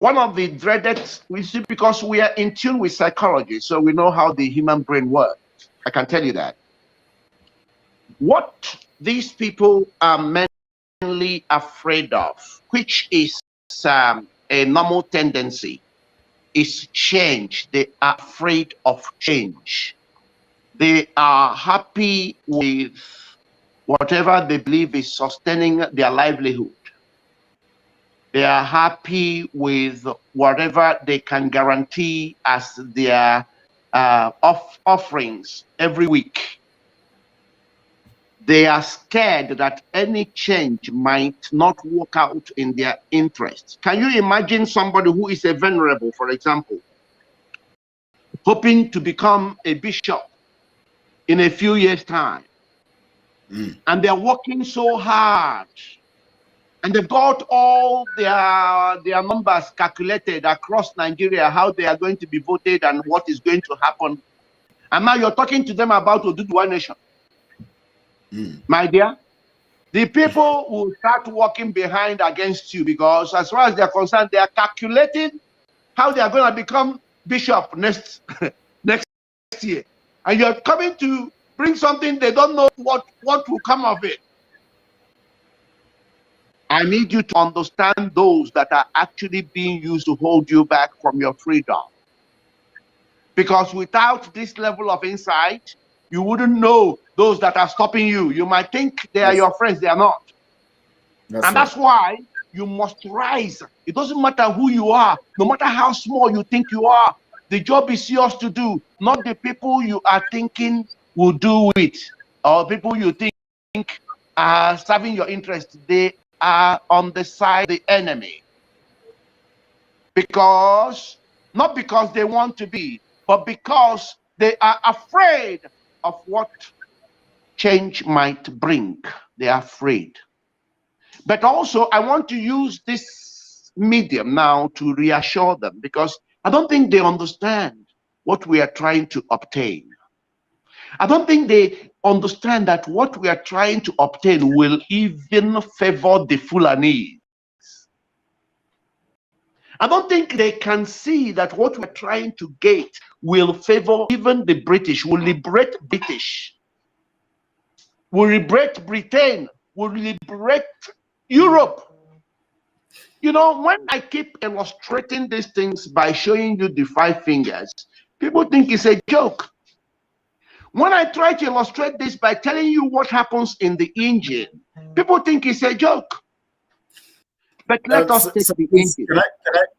One of the dreaded, we see, because we are in tune with psychology, so we know how the human brain works. I can tell you that. What these people are mainly afraid of, which is a normal tendency, is change. They are afraid of change. They are happy with whatever they believe is sustaining their livelihood. They are happy with whatever they can guarantee as their offerings every week. They are scared that any change might not work out in their interest. Can you imagine somebody who is a venerable, for example, hoping to become a bishop in a few years' time? And they're working so hard, and they've got all their numbers calculated across Nigeria, how they are going to be voted and what is going to happen. And now you're talking to them about Oduduwa Nation. My dear, the people will start working behind against you, because as far as they're concerned, they are calculating how they are going to become bishop next year. And you're coming to bring something they don't know what will come of it. I need you to understand those that are actually being used to hold you back from your freedom. Because without this level of insight, you wouldn't know those that are stopping you. You might think they are your friends, they are not. That's why you must rise. It doesn't matter who you are, no matter how small you think you are. The job is yours to do, not the people you are thinking will do it, or people you think are serving your interest. They are on the side of the enemy. Not because they want to be, but because they are afraid of what change might bring. They are afraid. But also, I want to use this medium now to reassure them, because I don't think they understand what we are trying to obtain. I don't think they understand that what we are trying to obtain will even favor the Fulanese. I don't think they can see that what we're trying to get will favor even the British, will liberate British, will liberate Britain, will liberate Europe. You know, when I keep illustrating these things by showing you the 5 fingers, people think it's a joke. When I try to illustrate this by telling you what happens in the engine, people think it's a joke. But let us take the engine.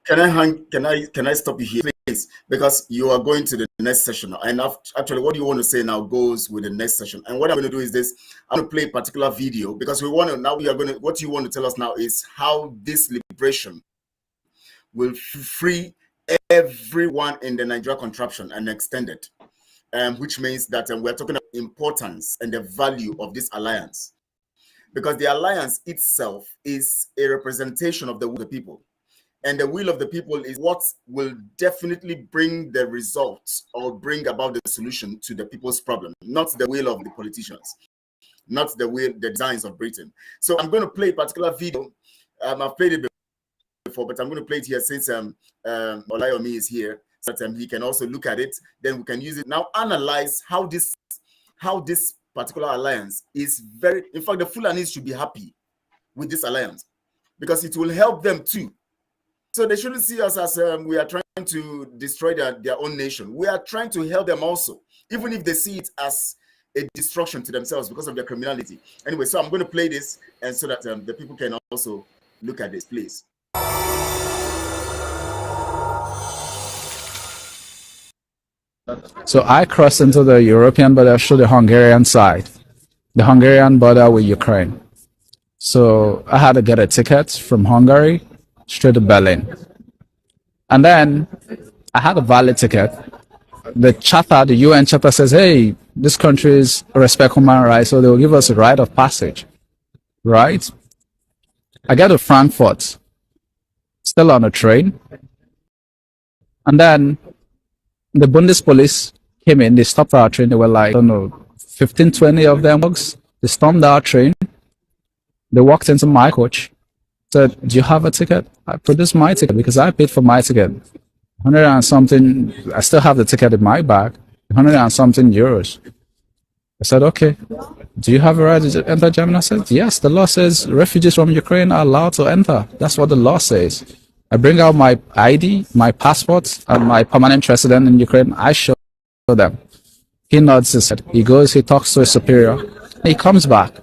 Can I stop you here, please? Because you are going to the next session, and actually, what you want to say now goes with the next session. And what I'm going to do is this: I'm going to play a particular video, because we want to now. We are going to. What you want to tell us now is how this liberation will free everyone in the Nigeria contraption and extend it, which means that we're talking about the importance and the value of this alliance. Because the alliance itself is a representation of the will of the people. And the will of the people is what will definitely bring the results or bring about the solution to the people's problem, not the will of the politicians, not the designs of Britain. So I'm going to play a particular video. I've played it before, but I'm going to play it here since Olayomi is here, so that he can also look at it. Then we can use it. Now analyze how this particular alliance is very, in fact, the Fulanis should be happy with this alliance, because it will help them too. So they shouldn't see us as we are trying to destroy their own nation. We are trying to help them also, even if they see it as a destruction to themselves because of their criminality. Anyway, so I'm going to play this, and so that the people can also look at this, please. So I crossed into the European border through the Hungarian side, the Hungarian border with Ukraine. So I had to get a ticket from Hungary straight to Berlin. And then I had a valid ticket. The charter, the UN charter says, hey, this countries respect human rights, so they will give us a right of passage, right? I get to Frankfurt, still on a train. And then the Bundespolice came in, they stopped our train. They were like, I don't know, 15, 20 of them. They stormed our train. They walked into my coach. Said, do you have a ticket? I produced my ticket because I paid for my ticket. 100 and something, I still have the ticket in my bag, 100 and something euros. I said, okay, do you have a right to enter Germany? I said, yes, the law says refugees from Ukraine are allowed to enter. That's what the law says. I bring out my ID, my passport, and my permanent resident in Ukraine. I show them. He nods his head. He goes, he talks to his superior. And he comes back.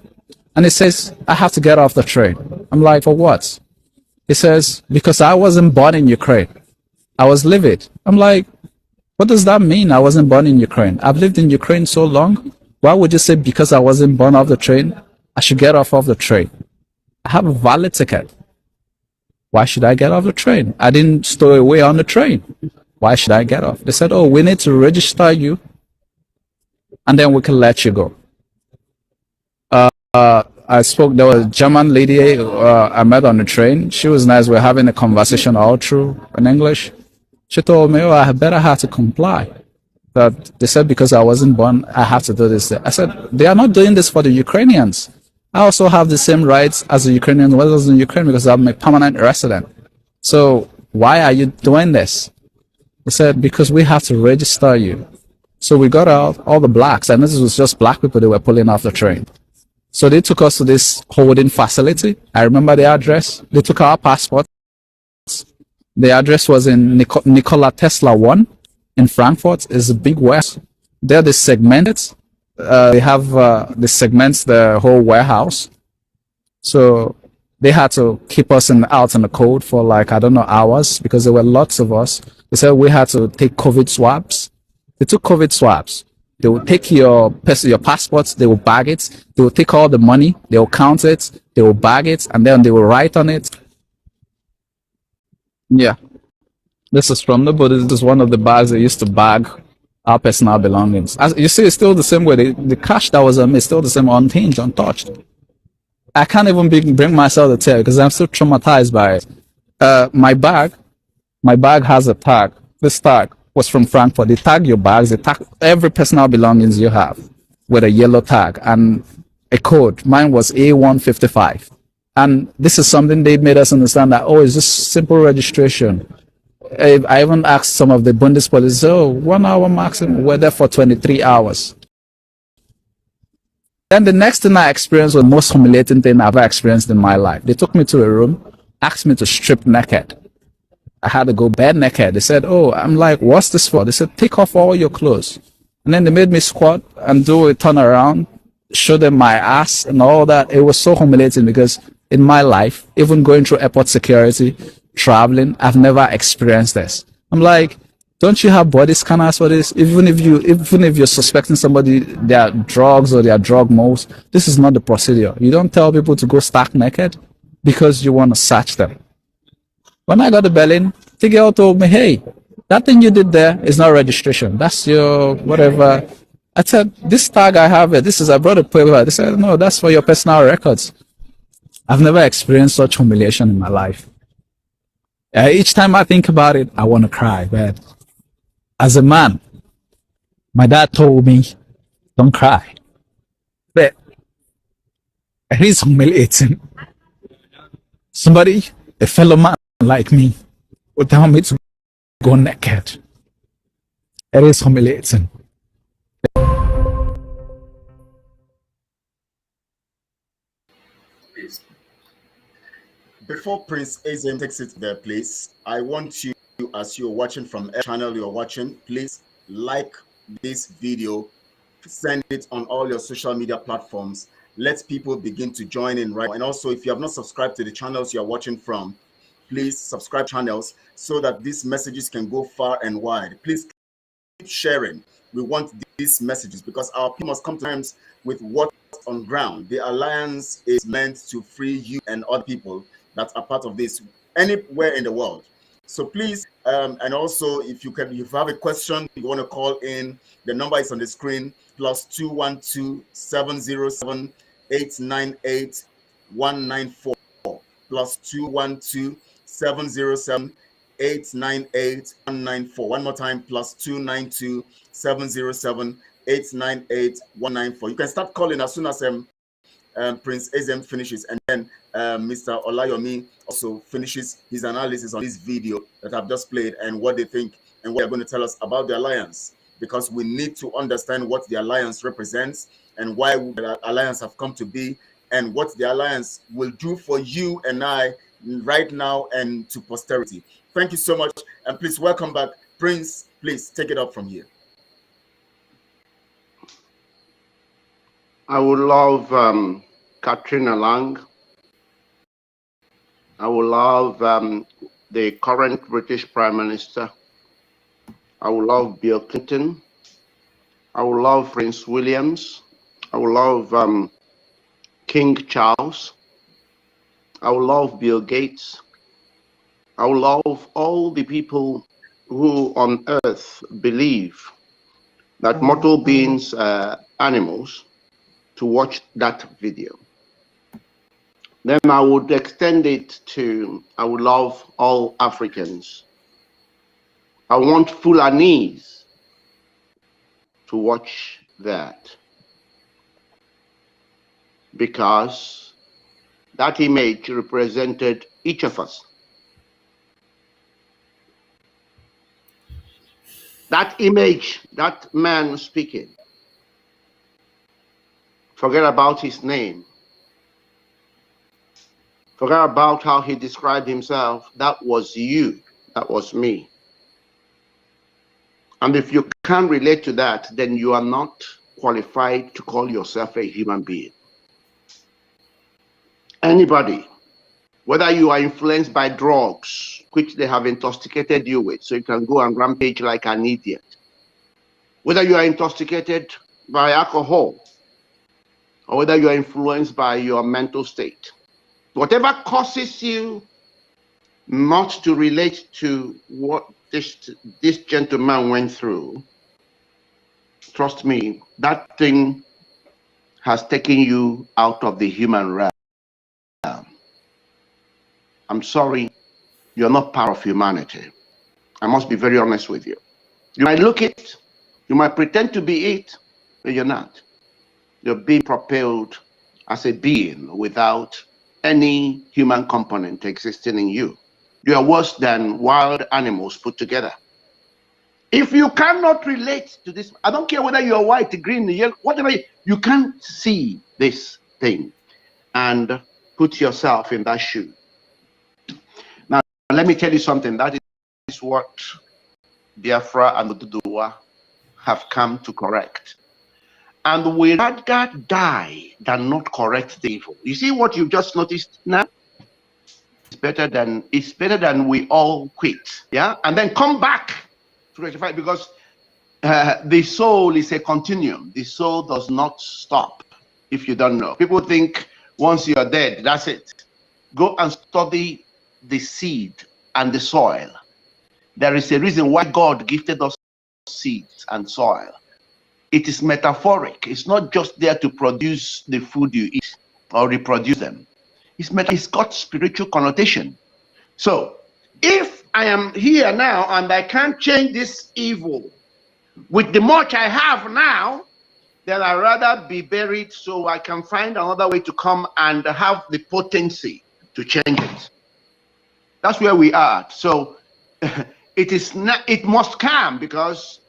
And he says, I have to get off the train. I'm like, for what? He says, because I wasn't born in Ukraine. I was livid. I'm like, what does that mean? I wasn't born in Ukraine. I've lived in Ukraine so long. Why would you say because I wasn't born off the train, I should get off of the train? I have a valid ticket. Why should I get off the train? I didn't stow away on the train. Why should I get off? They said, oh, we need to register you and then we can let you go. I spoke, there was a German lady I met on the train. She was nice. We were having a conversation all through in English. She told me, oh, I better have to comply. That they said because I wasn't born, I have to do this. I said, they are not doing this for the Ukrainians. I also have the same rights as a Ukrainian who was in Ukraine because I'm a permanent resident. So why are you doing this? They said, because we have to register you. So we got out, all the blacks, and this was just black people they were pulling off the train. So they took us to this holding facility. I remember the address. They took our passports. The address was in Nikola Tesla 1 in Frankfurt. It's a big warehouse. There they segmented. They have they segments the whole warehouse. So they had to keep us out in the cold for like, I don't know, hours because there were lots of us. They said we had to take COVID swabs. They took COVID swabs. They will take your passports, they will bag it, they will take all the money, they will count it, they will bag it, and then they will write on it. Yeah. This is from the book. This is one of the bags they used to bag our personal belongings. As you see, it's still the same way. The cash that was on me is still the same, unchanged, untouched. I can't even bring myself to tell because I'm still traumatized by it. My bag has a tag. This tag was from Frankfurt. They tag your bags, they tag every personal belongings you have with a yellow tag and a code. Mine was A155. And this is something they made us understand that, oh, it's just simple registration. I even asked some of the Bundespolizei, oh, 1 hour maximum, we're there for 23 hours. Then the next thing I experienced was the most humiliating thing I've ever experienced in my life. They took me to a room, asked me to strip naked. I had to go bare naked. They said, oh, I'm like, what's this for? They said, take off all your clothes. And then they made me squat and do a turn around, show them my ass and all that. It was so humiliating because in my life, even going through airport security, traveling, I've never experienced this. I'm like, don't you have body scanners for this? Even if you're suspecting somebody, they are drugs or they are drug moles, this is not the procedure. You don't tell people to go stark naked because you want to search them. When I got to Berlin, the girl told me, hey, that thing you did there is not registration. That's your whatever. I said, this tag I have it. I brought a paper. They said, no, that's for your personal records. I've never experienced such humiliation in my life. Each time I think about it, I want to cry. But as a man, my dad told me, don't cry. But it is humiliating. Somebody, a fellow man like me, would tell me to go naked. It is humiliating. Before Prince Azem takes it to their place, I want you, as you're watching from a channel you're watching, please like this video, send it on all your social media platforms. Let people begin to join in right now. And also, if you have not subscribed to the channels you're watching from, please subscribe channels so that these messages can go far and wide. Please keep sharing. We want these messages because our people must come to terms with what's on ground. The alliance is meant to free you and other people that are part of this anywhere in the world. So please, and also if you have a question, you want to call in, the number is on the screen, +212 707 898 194, +212 707 898 194. One more time, +292 707 898 194. You can start calling as soon as Prince Ezem finishes, and then Mr. Olayomi also finishes his analysis on this video that I've just played and what they think and what they're going to tell us about the alliance, because we need to understand what the alliance represents and why the alliance have come to be and what the alliance will do for you and I right now and to posterity. Thank you so much, and please welcome back Prince. Please take it up from here. I would love Katrina Lang. I would love the current British Prime Minister. I would love Bill Clinton. I would love Prince Williams. I would love King Charles. I would love Bill Gates. I would love all the people who on earth believe that mortal beings are animals to watch that video. Then I would extend it to, I would love all Africans. I want Fulanese to watch that, because that image represented each of us. That image, that man speaking, forget about his name. Forget about how he described himself. That was you. That was me. And if you can't relate to that, then you are not qualified to call yourself a human being. Anybody, whether you are influenced by drugs, which they have intoxicated you with, so you can go and rampage like an idiot, whether you are intoxicated by alcohol, or whether you are influenced by your mental state, whatever causes you not to relate to what this gentleman went through, trust me, that thing has taken you out of the human realm. I'm sorry, you're not part of humanity. I must be very honest with you. You might look it, you might pretend to be it, but you're not. You're being propelled as a being without any human component existing in you. You are worse than wild animals put together. If you cannot relate to this, I don't care whether you're white, green, yellow, whatever, you can't see this thing and put yourself in that shoe. Now, let me tell you something. That is what Biafra and Oduduwa have come to correct. And we rather die than not correct the evil. You see what you've just noticed now? It's better than we all quit, yeah, and then come back to rectify, because the soul is a continuum. The soul does not stop. If you don't know, people think once you're dead, that's it. Go and study the seed and the soil. There is a reason why God gifted us seeds and soil. It is metaphoric. It's not just there to produce the food you eat or reproduce them. It's got spiritual connotation. So if I am here now and I can't change this evil with the much I have now, then I'd rather be buried so I can find another way to come and have the potency to change it. That's where we are. So it must come, because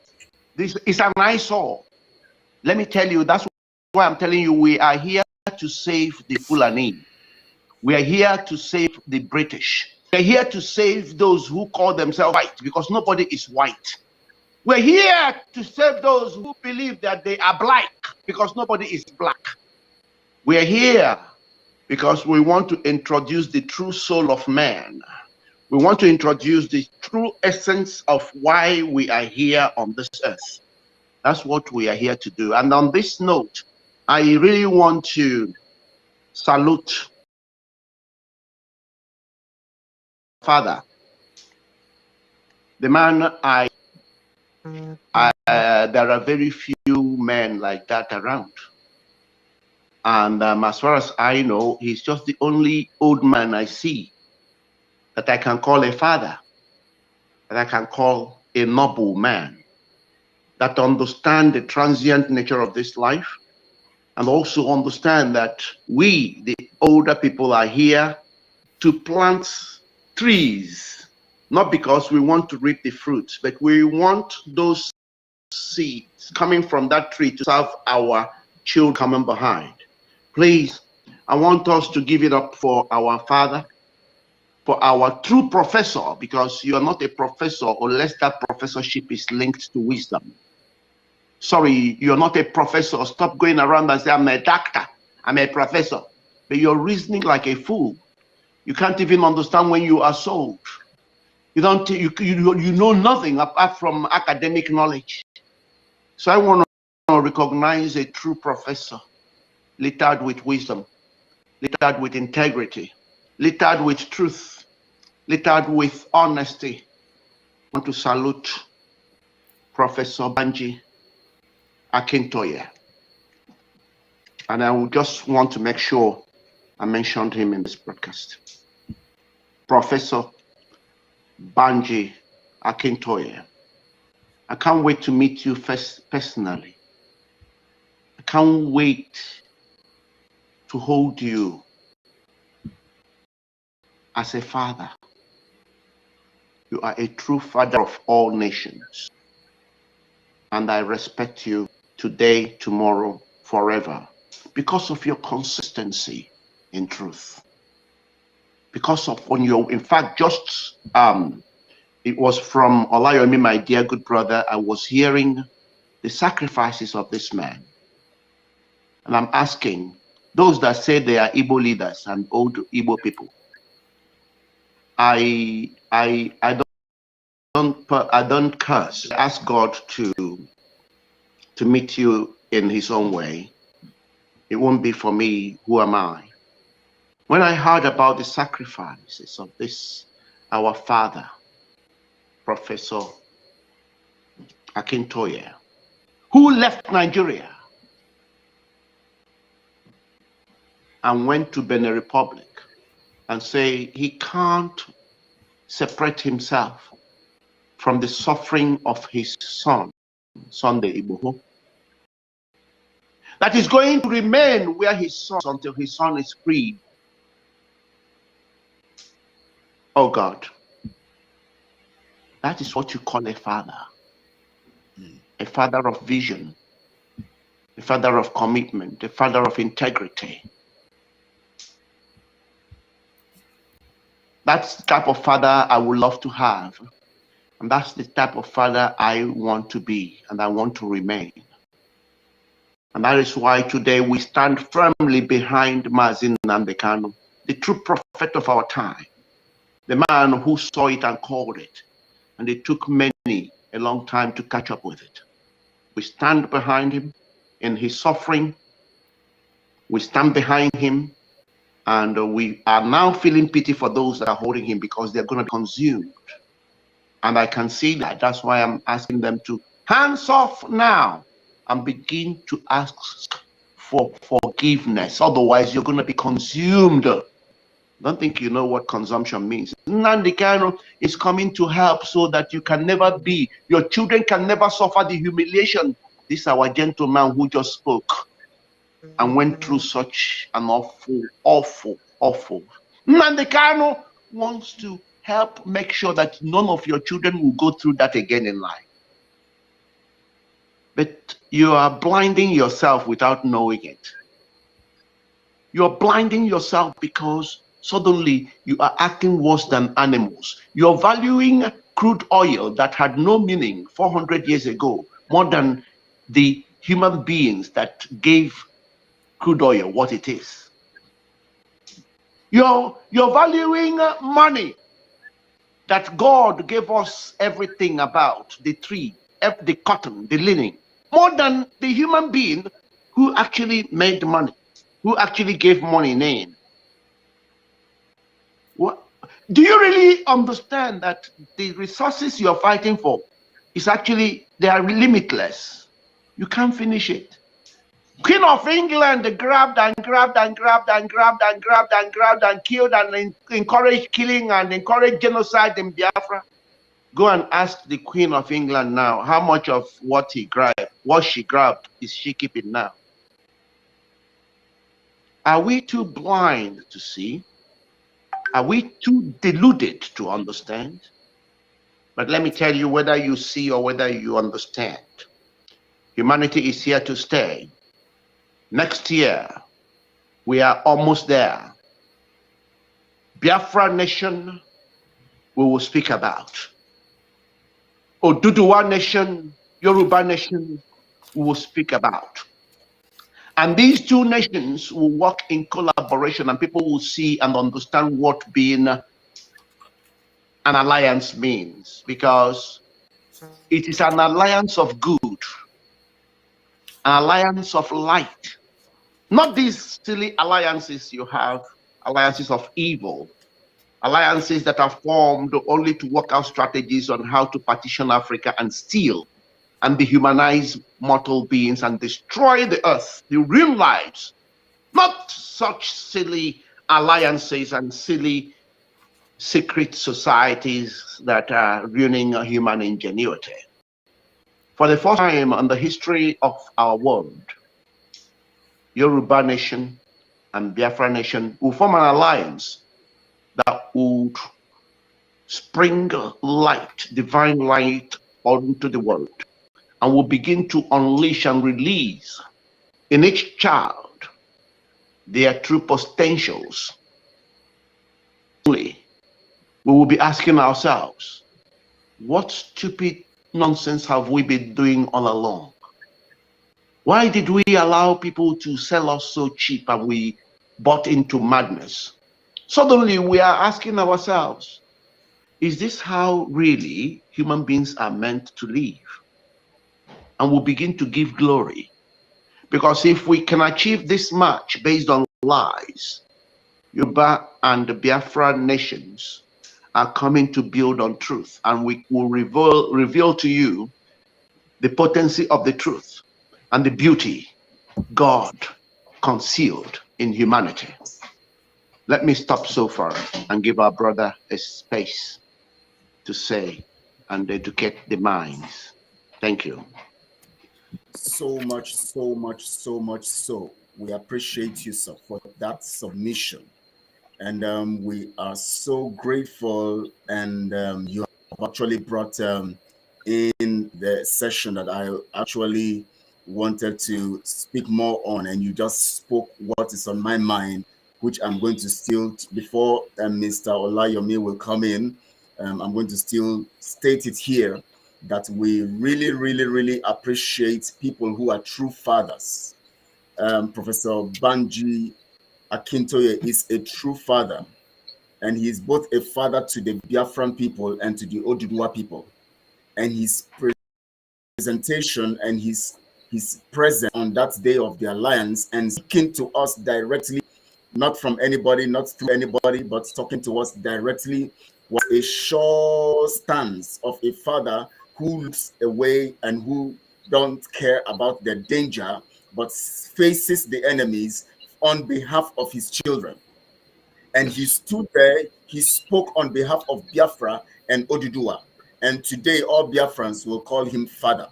this is an eyesore. Let me tell you, that's why I'm telling you, we are here to save the Fulani. We are here to save the British. We are here to save those who call themselves white, because nobody is white. We're here to save those who believe that they are black, because nobody is black. We're here because we want to introduce the true soul of man. We want to introduce the true essence of why we are here on this earth. That's what we are here to do. And on this note, I really want to salute Father, the man there are very few men like that around. And as far as I know, he's just the only old man I see that I can call a father, that I can call a noble man, that understands the transient nature of this life, And also understand that we, the older people, are here to plant trees, not because we want to reap the fruits, but we want those seeds coming from that tree to serve our children coming behind. Please, I want us to give it up for our father, for our true professor, because you are not a professor unless that professorship is linked to wisdom. Sorry, you're not a professor. Stop going around and say, I'm a doctor, I'm a professor. But you're reasoning like a fool. You can't even understand when you are sold. You know nothing apart from academic knowledge. So I want to recognize a true professor, littered with wisdom, littered with integrity, littered with truth, littered with honesty. I want to salute Professor Banji Akintoye. And I would just want to make sure I mentioned him in this broadcast. Professor Banji Akintoye. I can't wait to meet you personally. I can't wait to hold you as a father. You are a true father of all nations. And I respect you today, tomorrow, forever, because of your consistency in truth. Because of in fact, just it was from Olayomi, my dear good brother, I was hearing the sacrifices of this man. And I'm asking those that say they are Igbo leaders and old Igbo people, I don't curse. I ask God to meet you in his own way. It won't be for me. Who am I? When I heard about the sacrifices of this, our father, Professor Akintoye, who left Nigeria and went to Benin Republic and say he can't separate himself from the suffering of his son, Sunday Igboho, that is going to remain where his son until his son is free. Oh God, that is what you call a father. A father of vision, a father of commitment, a father of integrity. That's the type of father I would love to have. And that's the type of father I want to be and I want to remain. And that is why today we stand firmly behind Mazin Nnamdi Kanu, the true prophet of our time, the man who saw it and called it. And it took many a long time to catch up with it. We stand behind him in his suffering. We stand behind him. And we are now feeling pity for those that are holding him because they're going to be consumed. And I can see that. That's why I'm asking them to hands off now and begin to ask for forgiveness. Otherwise, you're going to be consumed. Don't think you know what consumption means. Nnamdi Kanu is coming to help so that you can never be, your children can never suffer the humiliation. This is our gentleman who just spoke and went through such an awful. Nnamdi Kanu wants to help make sure that none of your children will go through that again in life. But you are blinding yourself without knowing it. You are blinding yourself because suddenly you are acting worse than animals. You're valuing crude oil that had no meaning 400 years ago more than the human beings that gave crude oil what it is. You're valuing money that God gave us everything about, the tree, the cotton, the linen, more than the human being who actually made money, who actually gave money name. What? Do you really understand that the resources you're fighting for is actually, they are limitless? You can't finish it. Queen of England grabbed and grabbed and grabbed and grabbed and grabbed and grabbed and killed and encouraged killing and encouraged genocide in Biafra. Go and ask the Queen of England now how much of what she grabbed is she keeping now? Are we too blind to see? Are we too deluded to understand? But let me tell you, whether you see or whether you understand, humanity is here to stay. Next year, we are almost there. Biafra nation, we will speak about. Oduduwa nation, Yoruba nation, we will speak about. And these two nations will work in collaboration, and people will see and understand what being an alliance means, because it is an alliance of good, an alliance of light. Not these silly alliances you have, alliances of evil, alliances that are formed only to work out strategies on how to partition Africa and steal and dehumanize mortal beings and destroy the earth, the real lives. Not such silly alliances and silly secret societies that are ruining human ingenuity. For the first time in the history of our world, Yoruba nation and Biafra nation will form an alliance that would spring light, divine light, onto the world, and will begin to unleash and release in each child their true potentials. We will be asking ourselves, what stupid nonsense have we been doing all along? Why did we allow people to sell us so cheap and we bought into madness? Suddenly we are asking ourselves, is this how really human beings are meant to live? And we'll begin to give glory. Because if we can achieve this much based on lies, Yoruba and the Biafra nations are coming to build on truth, and we will reveal to you the potency of the truth and the beauty God concealed in humanity. Let me stop so far and give our brother a space to say and educate the minds. Thank you. So much, so much, so much so. We appreciate you, sir, for that submission. And we are so grateful. And you have actually brought in the session that I actually wanted to speak more on, and you just spoke what is on my mind, which I'm going to still, before Mr. Olayomi will come in, I'm going to still state it here, that we really, really, really appreciate people who are true fathers. Professor Banji Akintoye is a true father, and he is both a father to the Biafran people and to the Oduduwa people. And his presentation and his presence on that day of the alliance and speaking to us directly, not from anybody, not through anybody, but talking to us directly, was a sure stance of a father who looks away and who don't care about the danger, but faces the enemies on behalf of his children. And he stood there, he spoke on behalf of Biafra and Oduduwa. And today, all Biafrans will call him father.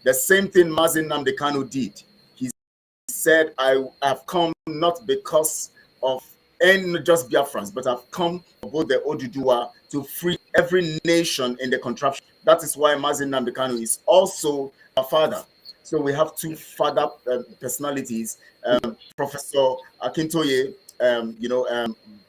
The same thing Mazin Nnamdi Kanu did. He said, I have come not because of any just Biafrans, but I've come for both the Oduduwa to free every nation in the contraption. That is why Mazin Nnamdi Kanu is also a father. So we have two father personalities, Professor Akintoye,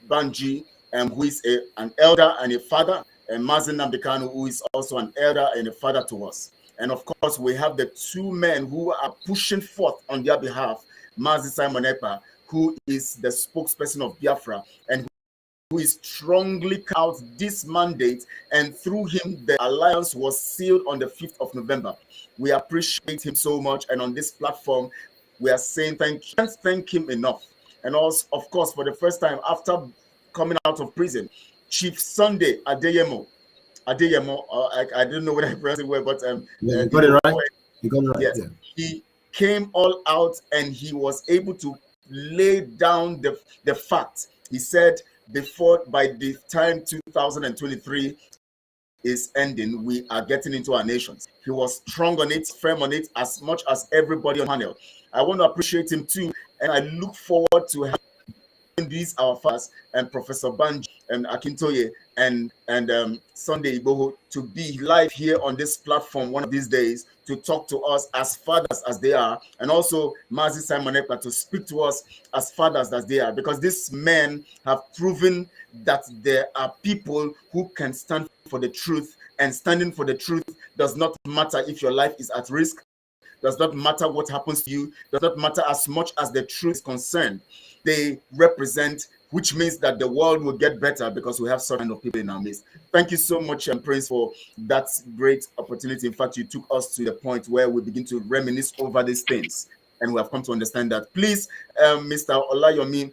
Banji, who is an elder and a father, and Mazin Nnamdi Kanu, who is also an elder and a father to us. And of course, we have the two men who are pushing forth on their behalf, Mazi Simon Ekpa, who is the spokesperson of Biafra and who is strongly out this mandate, and through him, the alliance was sealed on the 5th of November. We appreciate him so much, and on this platform, we are saying thank you. Can't thank him enough. And also, of course, for the first time after coming out of prison, Chief Sunday Adeyemo, I don't know what I pronounced it well, but you got it right. You got it right. Yes, yeah. He came all out and he was able to lay down the fact. He said, by the time 2023 is ending, we are getting into our nations. He was strong on it, firm on it, as much as everybody on panel. I want to appreciate him too, And I look forward to having these our fathers and Professor Banji and Akintoye and Sunday Iboho to be live here on this platform one of these days to talk to us as fathers as they are, and also Mazi Simon Ekpa to speak to us as fathers as they are, because these men have proven that there are people who can stand for the truth, and standing for the truth does not matter if your life is at risk, does not matter what happens to you, does not matter as much as the truth is concerned. They represent, which means that the world will get better because we have such kind of people in our midst. Thank you so much, Prince, for that great opportunity. In fact, you took us to the point where we begin to reminisce over these things, and we have come to understand that. Please, Mr. Olayomi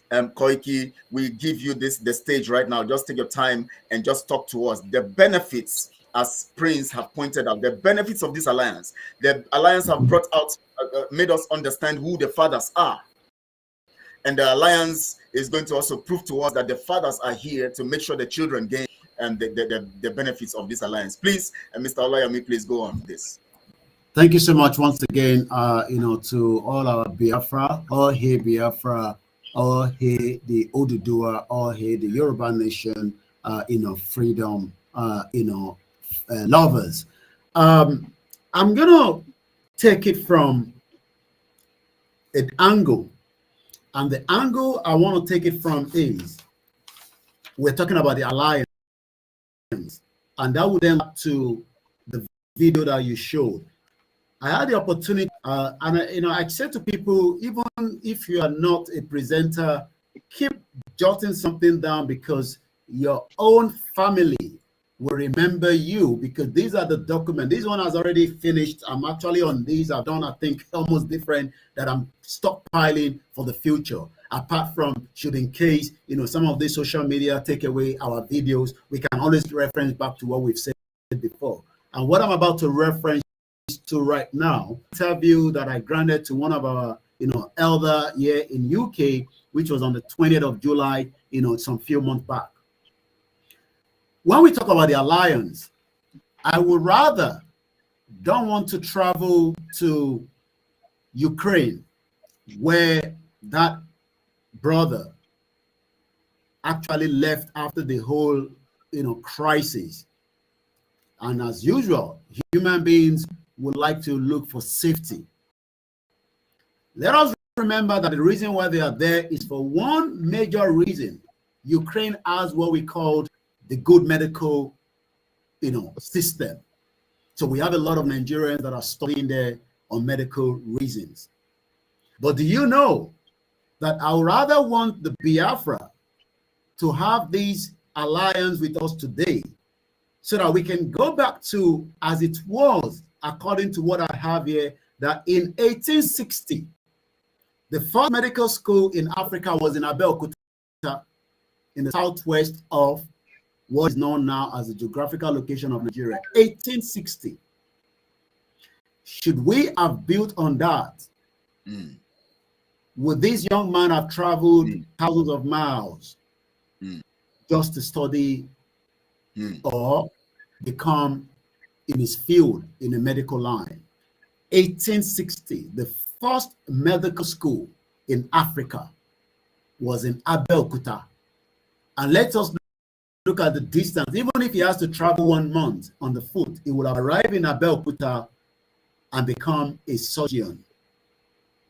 Koiki, we give you the stage right now. Just take your time and just talk to us. The benefits, as Prince have pointed out, the benefits of this alliance. The alliance have brought out, made us understand who the fathers are. And the alliance is going to also prove to us that the fathers are here to make sure the children gain the benefits of this alliance. Please, Mr. Olayomi, please go on this. Thank you so much once again, to all our Biafra, all hey Biafra, all hey the Oduduwa, all hey the Yoruba nation, freedom, lovers. I'm gonna take it from an angle. And the angle I want to take it from is, we're talking about the alliance, and that would then to the video that you showed. I had the opportunity, and I said to people, even if you are not a presenter, keep jotting something down, because your own family will remember you, because these are the documents. This one has already finished. I'm actually on these. I've done, I think, almost different, that I'm stockpiling for the future. Apart from, should in case, some of the social media take away our videos, we can always reference back to what we've said before. And what I'm about to reference to right now, interview that I granted to one of our, elder here in UK, which was on the 20th of July, some few months back. When we talk about the alliance, I would rather don't want to travel to Ukraine, where that brother actually left after the whole, crisis. And as usual, human beings would like to look for safety. Let us remember that the reason why they are there is for one major reason. Ukraine has what we call the good medical, system. So we have a lot of Nigerians that are studying there on medical reasons. But do you know that I would rather want the Biafra to have this alliance with us today, so that we can go back to as it was, according to what I have here, that in 1860, the first medical school in Africa was in Abeokuta, in the southwest of what is known now as the geographical location of Nigeria. 1860. Should we have built on that? Would this young man have traveled thousands of miles just to study or become in his field in a medical line? 1860, the first medical school in Africa was in Abeokuta. And let us look at the distance. Even if he has to travel 1 month on the foot, he will arrive in Abeokuta and become a surgeon,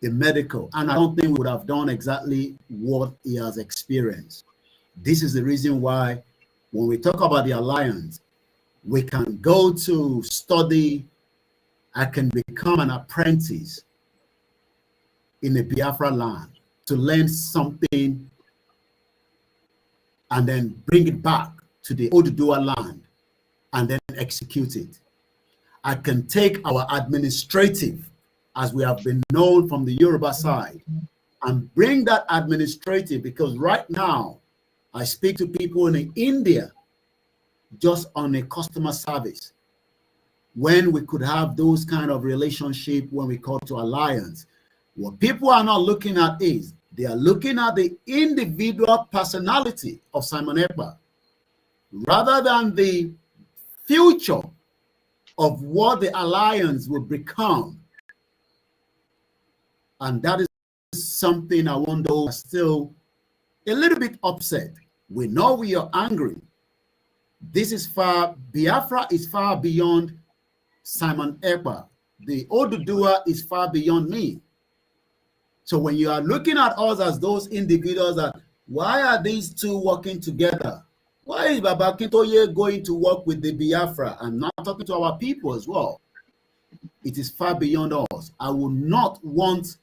a medical. And I don't think we would have done exactly what he has experienced. This is the reason why when we talk about the alliance, we can go to study. I can become an apprentice in the Biafra land to learn something and then bring it back to the Oduduwa land and then execute it. I can take our administrative, as we have been known from the Yoruba side, and bring that administrative, because right now I speak to people in India just on a customer service, when we could have those kind of relationship when we call to alliance. What people are not looking at is, they are looking at the individual personality of Simon Ekpa rather than the future of what the alliance will become. And that is something I want those still a little bit upset. We know we are angry. This is far, Biafra is far beyond Simon Ekpa. The Oduduwa is far beyond me. So when you are looking at us as those individuals that, why are these two working together? Why is Baba Kintoye going to work with the Biafra and not talking to our people as well? It is far beyond us. I would not want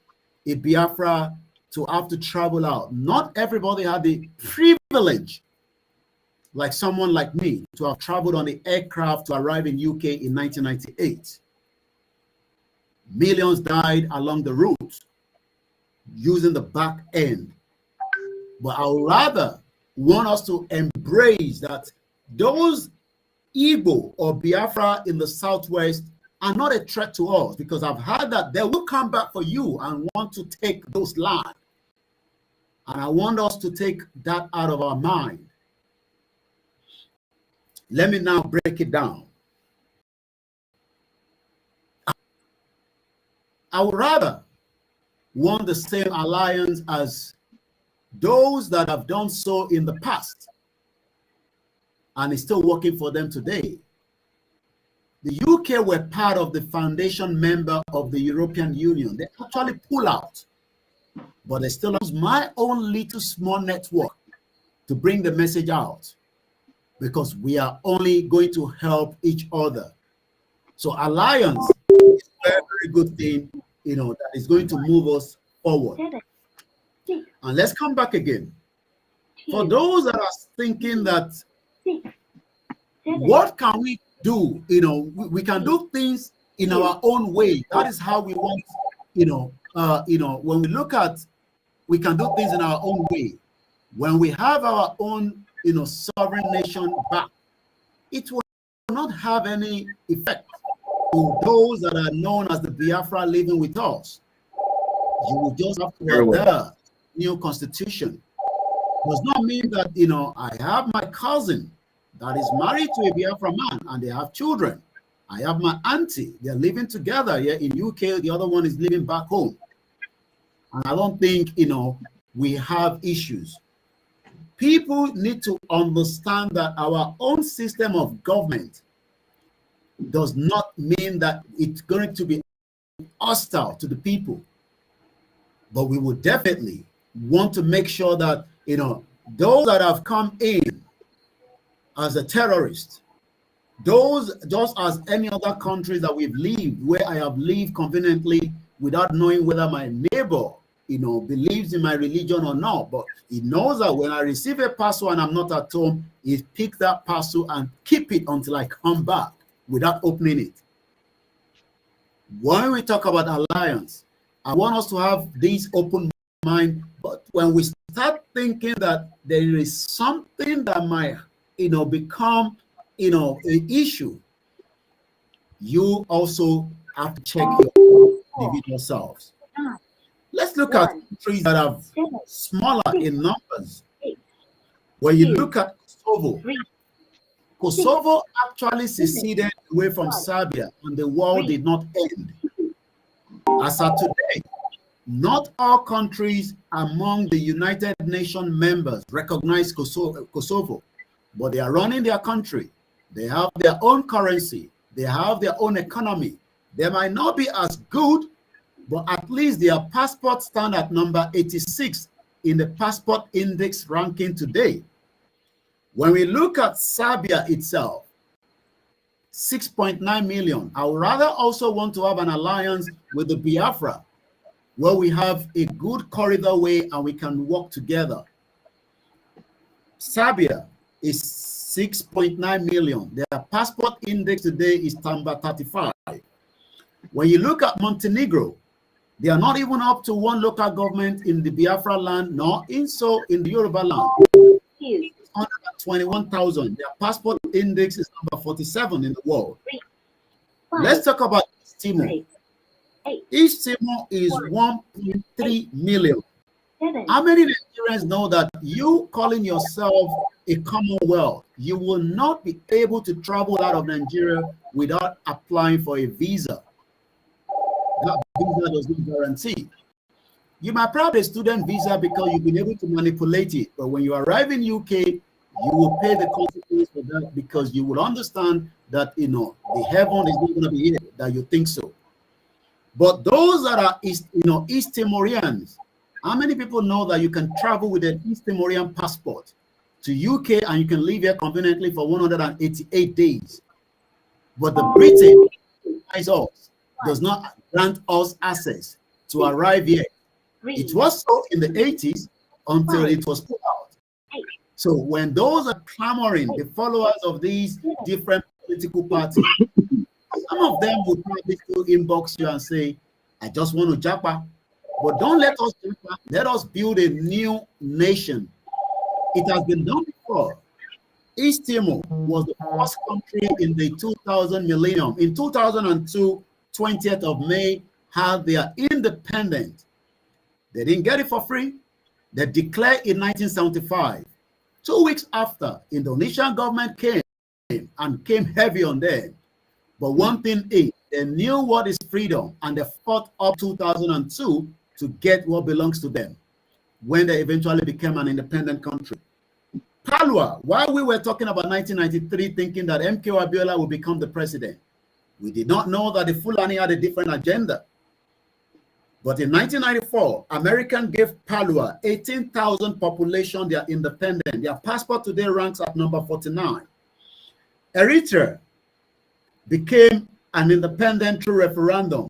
a Biafra to have to travel out. Not everybody had the privilege, like someone like me, to have traveled on the aircraft to arrive in UK in 1998. Millions died along the route using the back end. But I would rather want us to embrace that those Igbo or Biafra in the Southwest are not a threat to us, because I've heard that they will come back for you and want to take those lands. And I want us to take that out of our mind. Let me now break it down. I would rather want the same alliance as those that have done so in the past and is still working for them today. The UK were part of the foundation member of the European Union. They actually pull out, but they still use my own little small network to bring the message out, because we are only going to help each other. So alliance is a very, very good thing, you know, that is going to move us forward. And let's come back again. For those that are thinking that, what can we do? You know, we can do things in our own way. That is how we want, when we look at, we can do things in our own way. When we have our own, sovereign nation back, it will not have any effect to those that are known as the Biafra living with us. You will just have to have the new constitution. Does not mean that, I have my cousin that is married to a Biafra man and they have children. I have my auntie, they're living together here in UK, the other one is living back home. And I don't think, we have issues. People need to understand that our own system of government does not mean that it's going to be hostile to the people. But we would definitely want to make sure that, those that have come in as a terrorist, those just as any other countries that we've lived, where I have lived conveniently without knowing whether my neighbor, believes in my religion or not, but he knows that when I receive a parcel and I'm not at home, he pick that parcel and keep it until I come back without opening it. When we talk about alliance, I want us to have this open mind, but when we start thinking that there is something that might, become, an issue, you also have to check your individual selves. Let's look at countries that are smaller in numbers. When you look at Kosovo actually seceded away from Serbia and the war did not end. As of today, not all countries among the United Nations members recognize Kosovo, but they are running their country. They have their own currency. They have their own economy. They might not be as good, but at least their passport stand at number 86 in the passport index ranking today. When we look at Serbia itself, 6.9 million. I would rather also want to have an alliance with the Biafra, where we have a good corridor way and we can work together. Serbia is 6.9 million. Their passport index today is number 35. When you look at Montenegro, they are not even up to one local government in the Biafra land, nor in the Yoruba land. 121,000. Their passport index is number 47 in the world. Let's talk about East Timor. East Timor is 1.3 million. How many Nigerians know that you calling yourself a Commonwealth, you will not be able to travel out of Nigeria without applying for a visa? That visa does not guarantee. You might probably a student visa because you've been able to manipulate it. But when you arrive in UK, you will pay the consequence for that because you will understand that, the heaven is not going to be here, that you think so. But those that are East Timorians, how many people know that you can travel with an East Timorian passport to UK and you can live here conveniently for 188 days? But the Britain does not grant us access to arrive here. It was so in the 80s until it was put out. So when those are clamoring, the followers of these different political parties, some of them will probably still inbox you and say, I just want to japa. But don't let us japa. Let us build a new nation. It has been done before. East Timor was the first country in the 2000 millennium. In 2002, 20th of May, had their independence. They didn't get it for free. They declared in 1975. 2 weeks after, Indonesian government came and came heavy on them. But one thing is, they knew what is freedom, and they fought up 2002 to get what belongs to them when they eventually became an independent country. Palua, while we were talking about 1993, thinking that MK Abiola would become the president, we did not know that the Fulani had a different agenda. But in 1994, American gave Palua 18,000 population. They are independent. Their passport today ranks at number 49. Eritrea became an independent through referendum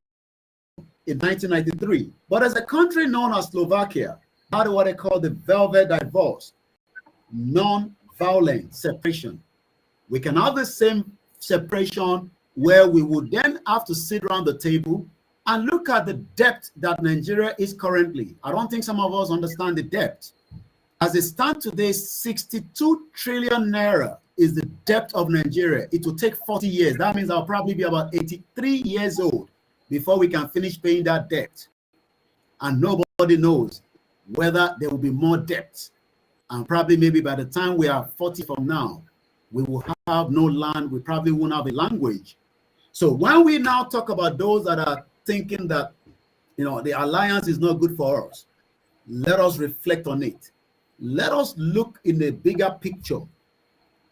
in 1993. But as a country known as Slovakia, had what they call the velvet divorce, non-violent separation. We can have the same separation where we would then have to sit around the table and look at the debt that Nigeria is currently. I don't think some of us understand the debt. As it stands today, 62 trillion naira is the debt of Nigeria. It will take 40 years. That means I'll probably be about 83 years old before we can finish paying that debt. And nobody knows whether there will be more debt. And probably maybe by the time we are 40 from now, we will have no land. We probably won't have a language. So when we now talk about those that are thinking that, the alliance is not good for us, let us reflect on it. Let us look in the bigger picture.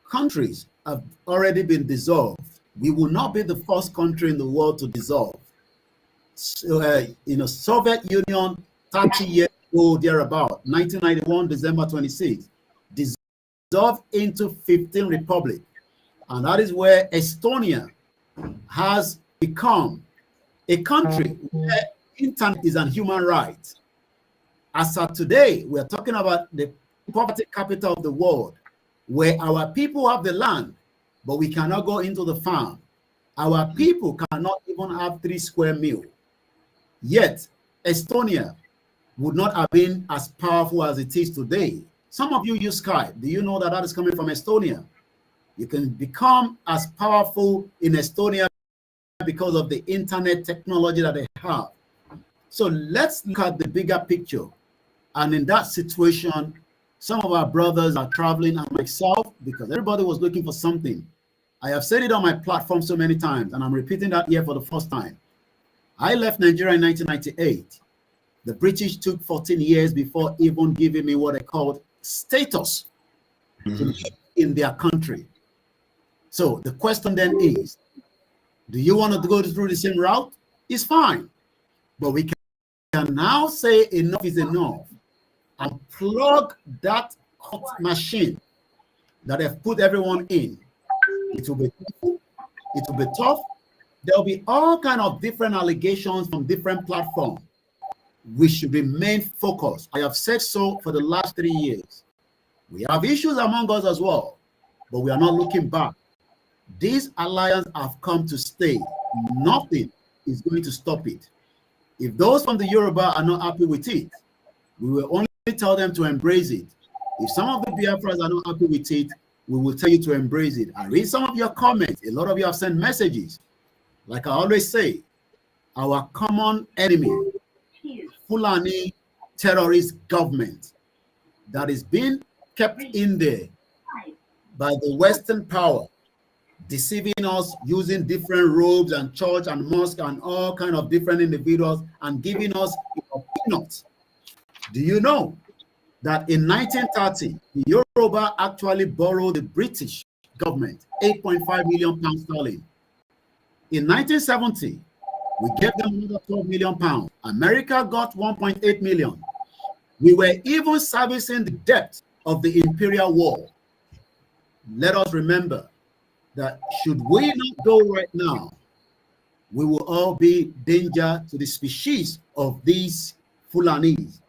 Countries have already been dissolved. We will not be the first country in the world to dissolve. So, Soviet Union, 30 years ago, thereabout, 1991, December 26, dissolved into 15 republics. And that is where Estonia has become a country where internet is a human right. As of today, we are talking about the poverty capital of the world, where our people have the land, but we cannot go into the farm. Our people cannot even have 3 square meals. Yet, Estonia would not have been as powerful as it is today. Some of you use Skype. Do you know that that is coming from Estonia? You can become as powerful in Estonia because of the internet technology that they have. So let's look at the bigger picture. And in that situation, some of our brothers are traveling, and myself, because everybody was looking for something. I have said it on my platform so many times, and I'm repeating that here for the first time. I left Nigeria in 1998. The British took 14 years before even giving me what they called status to live in their country. So the question then is, do you want to go through the same route? It's fine. But we can now say enough is enough and plug that hot machine that have put everyone in. It will be tough. It will be tough. There will be all kinds of different allegations from different platforms. We should remain focused. I have said so for the last 3 years. We have issues among us as well, but we are not looking back. These alliances have come to stay. Nothing is going to stop it. If those from the Yoruba are not happy with it, we will only tell them to embrace it. If some of the Biafras are not happy with it, we will tell you to embrace it. I read some of your comments. A lot of you have sent messages. Like I always say, our common enemy, Fulani terrorist government that is being kept in there by the Western power, deceiving us using different robes and church and mosque and all kind of different individuals and giving us peanuts Do you know that in 1930, the Yoruba actually borrowed the British government 8.5 million pounds sterling? In 1970, we gave them another 12 million pounds. America got 1.8 million. We were even servicing the debt of the Imperial War. Let us remember that should we not go right now, we will all be danger to the species of these Fulanis.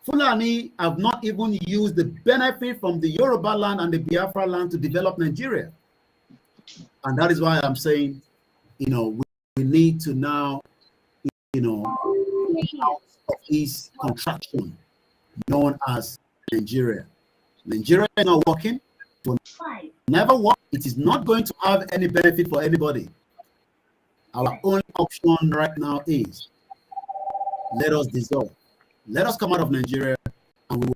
Fulani have not even used the benefit from the Yoruba land and the Biafra land to develop Nigeria. And that is why I'm saying, you know, we need to now, you know, out of this contraction known as Nigeria. Nigeria is not working. It will never work. It is not going to have any benefit for anybody. Our only option right now is let us dissolve. Let us come out of Nigeria and we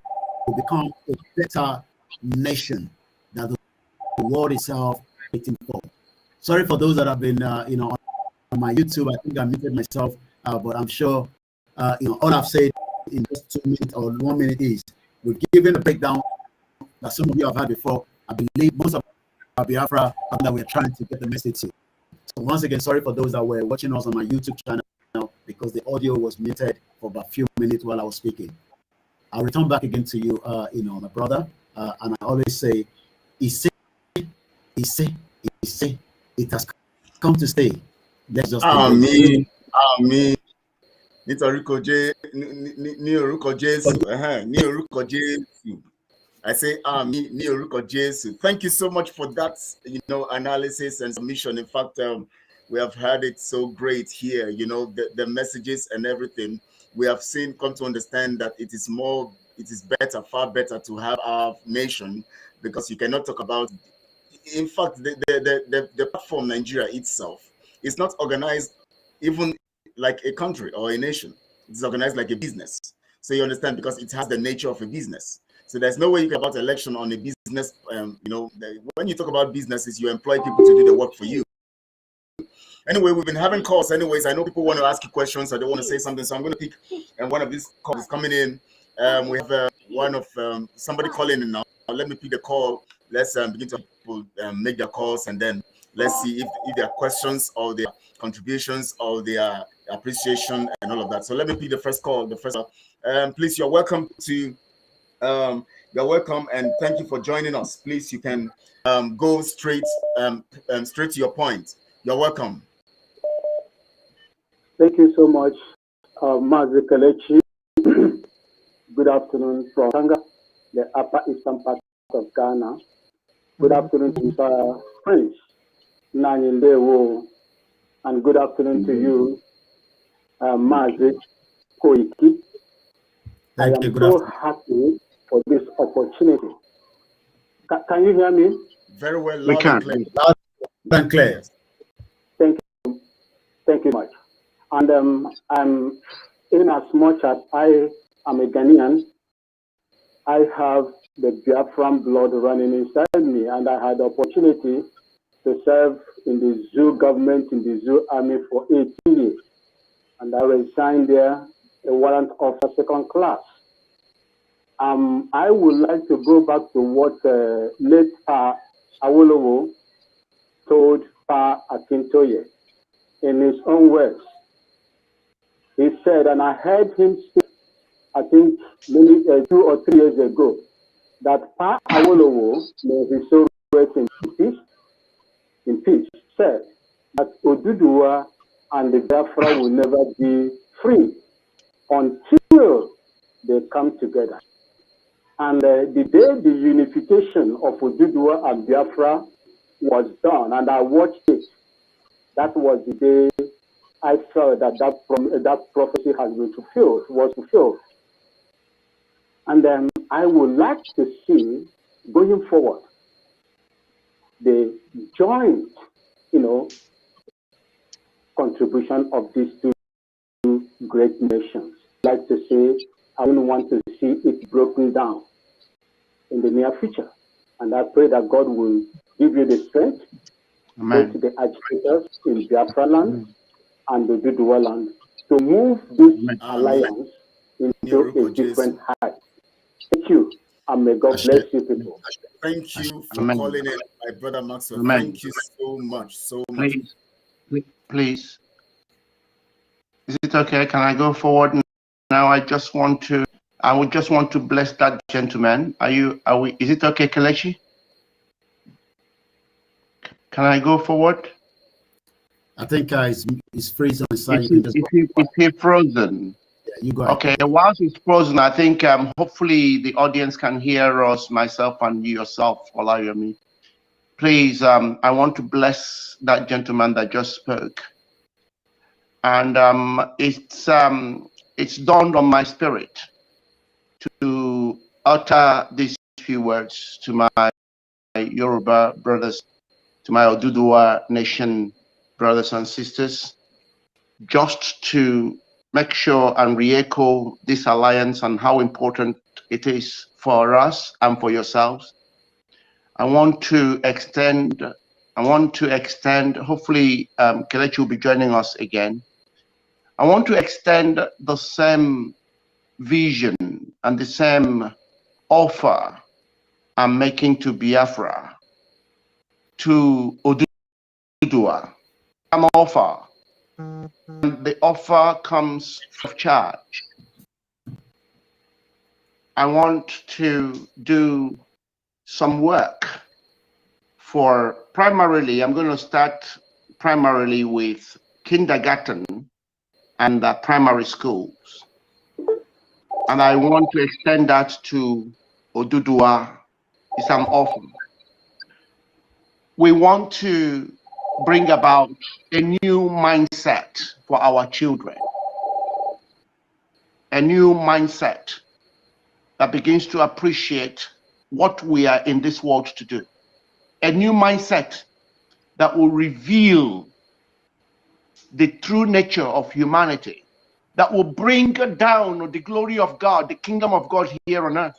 will become a better nation that the world itself is waiting for. Sorry for those that have been, you know, on my YouTube. I think I muted myself, but I'm sure, you know, all I've said in just 2 minutes or 1 minute is we've given a breakdown that some of you have had before. I believe most of our Biafra that we're trying to get the message to. So once again, sorry for those that were watching us on my YouTube channel because the audio was muted for about a few minutes while I was speaking. I'll return back again to you, you know, my brother. And I always say, it has come to stay. Let's just Amen. Amen. Nítorí kò jẹ́ ní orúkọ Jésù. Ní orúkọ Jésù. I say Amen. Ní orúkọ Jésù. Thank you so much for that, you know, analysis and submission. In fact, we have heard it so great here. You know, the messages and everything. We have seen, come to understand that it is better, far better to have our nation, because you cannot talk about. In fact, the platform Nigeria itself is not organized even like a country or a nation. It's organized like a business. So you understand, because it has the nature of a business. So there's no way you can about election on a business. You know, when you talk about businesses, you employ people to do the work for you. Anyway, we've been having calls. Anyways, I know people want to ask you questions or they want to say something. So I'm going to pick, and one of these calls is coming in. We have one of somebody calling in now. Let me pick the call. Let's begin to people make their calls, and then let's see if there are questions or their contributions or their appreciation and all of that. So let me pick the first call. The first, please, you're welcome to. You're welcome, and thank you for joining us. Please, you can go straight to your point. You're welcome. Thank you so much, Mazi Kelechi. Good afternoon from Tanga, the upper eastern part of Ghana. Good afternoon to Mr. Prince Nanyindewo, and good afternoon to you, Mazi Koiki. I am so happy for this opportunity. Can you hear me? Very well. We can. Loud and clear. Thank you much. And I'm, in as much as I am a Ghanaian, I have the Biafran blood running inside me, and I had the opportunity to serve in the zoo government, in the zoo army for 18 years. And I resigned there, a warrant officer second class. I would like to go back to what late Pa Awolowo told Pa Akintoye in his own words. He said, and I heard him speak, I think maybe 2 or 3 years ago, that Pa Awolowo, may his soul rest in peace, said that Oduduwa and the Biafra will never be free until they come together. And the day the unification of Oduduwa and Biafra was done, and I watched it, that was the day I felt that that prophecy has been fulfilled, was fulfilled. And then I would like to see, going forward, the joint, contribution of these two great nations. I'd like to say, I don't want to see it broken down in the near future. And I pray that God will give you the strength, both to the agitators in Biafra land and the Oduduwa land, to move this alliance into a different height. Thank you, and may God bless you people. Thank you for Amen. calling in, my brother Maxwell. Amen. Thank you so much, so much. Please. Is it okay? Can I go forward now? I would just want to bless that gentleman. Are we, is it okay, Kelechi? Can I go forward? I think it's freezing on the side. Is he frozen? Yeah, you go ahead. Okay, whilst it's frozen, I think hopefully the audience can hear us, myself and yourself, Olayomi. Please, I want to bless that gentleman that just spoke. And it's dawned on my spirit to utter these few words to my Yoruba brothers, to my Oduduwa nation brothers and sisters, just to make sure and re-echo this alliance and how important it is for us and for yourselves. I want to extend, hopefully Kelechi will be joining us again. I want to extend the same vision and the same offer I'm making to Biafra, to Oduduwa. I'm offer. And the offer comes free of charge. I want to do some work for primarily, I'm going to start primarily with kindergarten and the primary schools. And I want to extend that to Oduduwa. It's an offer. We want to bring about a new mindset for our children. A new mindset that begins to appreciate what we are in this world to do. A new mindset that will reveal the true nature of humanity, that will bring down the glory of God, the kingdom of God here on earth.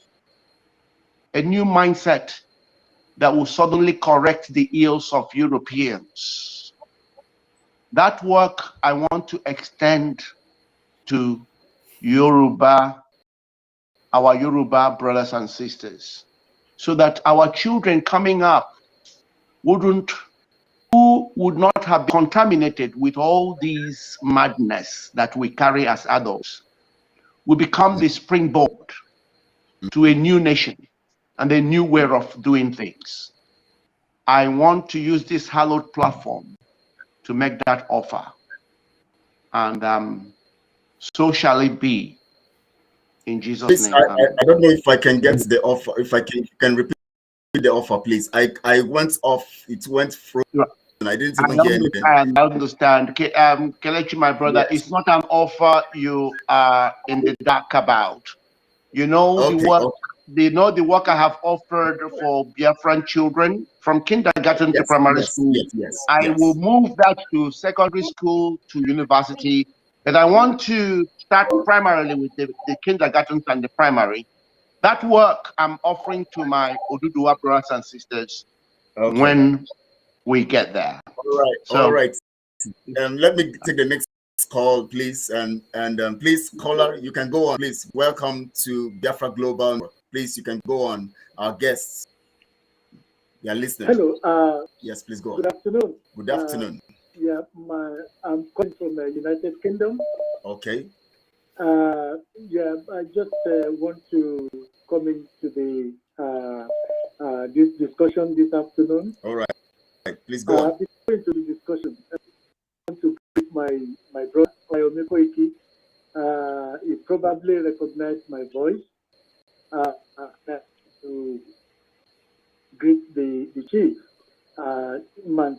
A new mindset that will suddenly correct the ills of Europeans. That work I want to extend to Yoruba, our Yoruba brothers and sisters, so that our children coming up who would not have been contaminated with all these madness that we carry as adults, will become the springboard to a new nation and a new way of doing things. I want to use this hallowed platform to make that offer. And so shall it be in Jesus' name. I don't know if I can get the offer. If I can repeat the offer, please. I went off. It went frozen. I didn't even hear anything. I understand. Kelechi, my brother, yes. It's not an offer you are in the dark about. You know the work. They know the work I have offered for Biafran children from kindergarten to primary school. I will move that to secondary school, to university, but I want to start primarily with the kindergarten and the primary. That work I'm offering to my Oduduwa brothers and sisters when we get there. All right. Let me take the next call, please. And please, caller, you can go on. Please, welcome to Biafra Global. Please, you can go on. Our guests, you're listening. Hello. Yes, please go on. Good afternoon. Good afternoon. I'm calling from the United Kingdom. Okay. I just want to come into the this discussion this afternoon. All right. Please go on. Before into the discussion, I want to greet my brother Olayomi Koiki. He probably recognized my voice. To greet the chief, man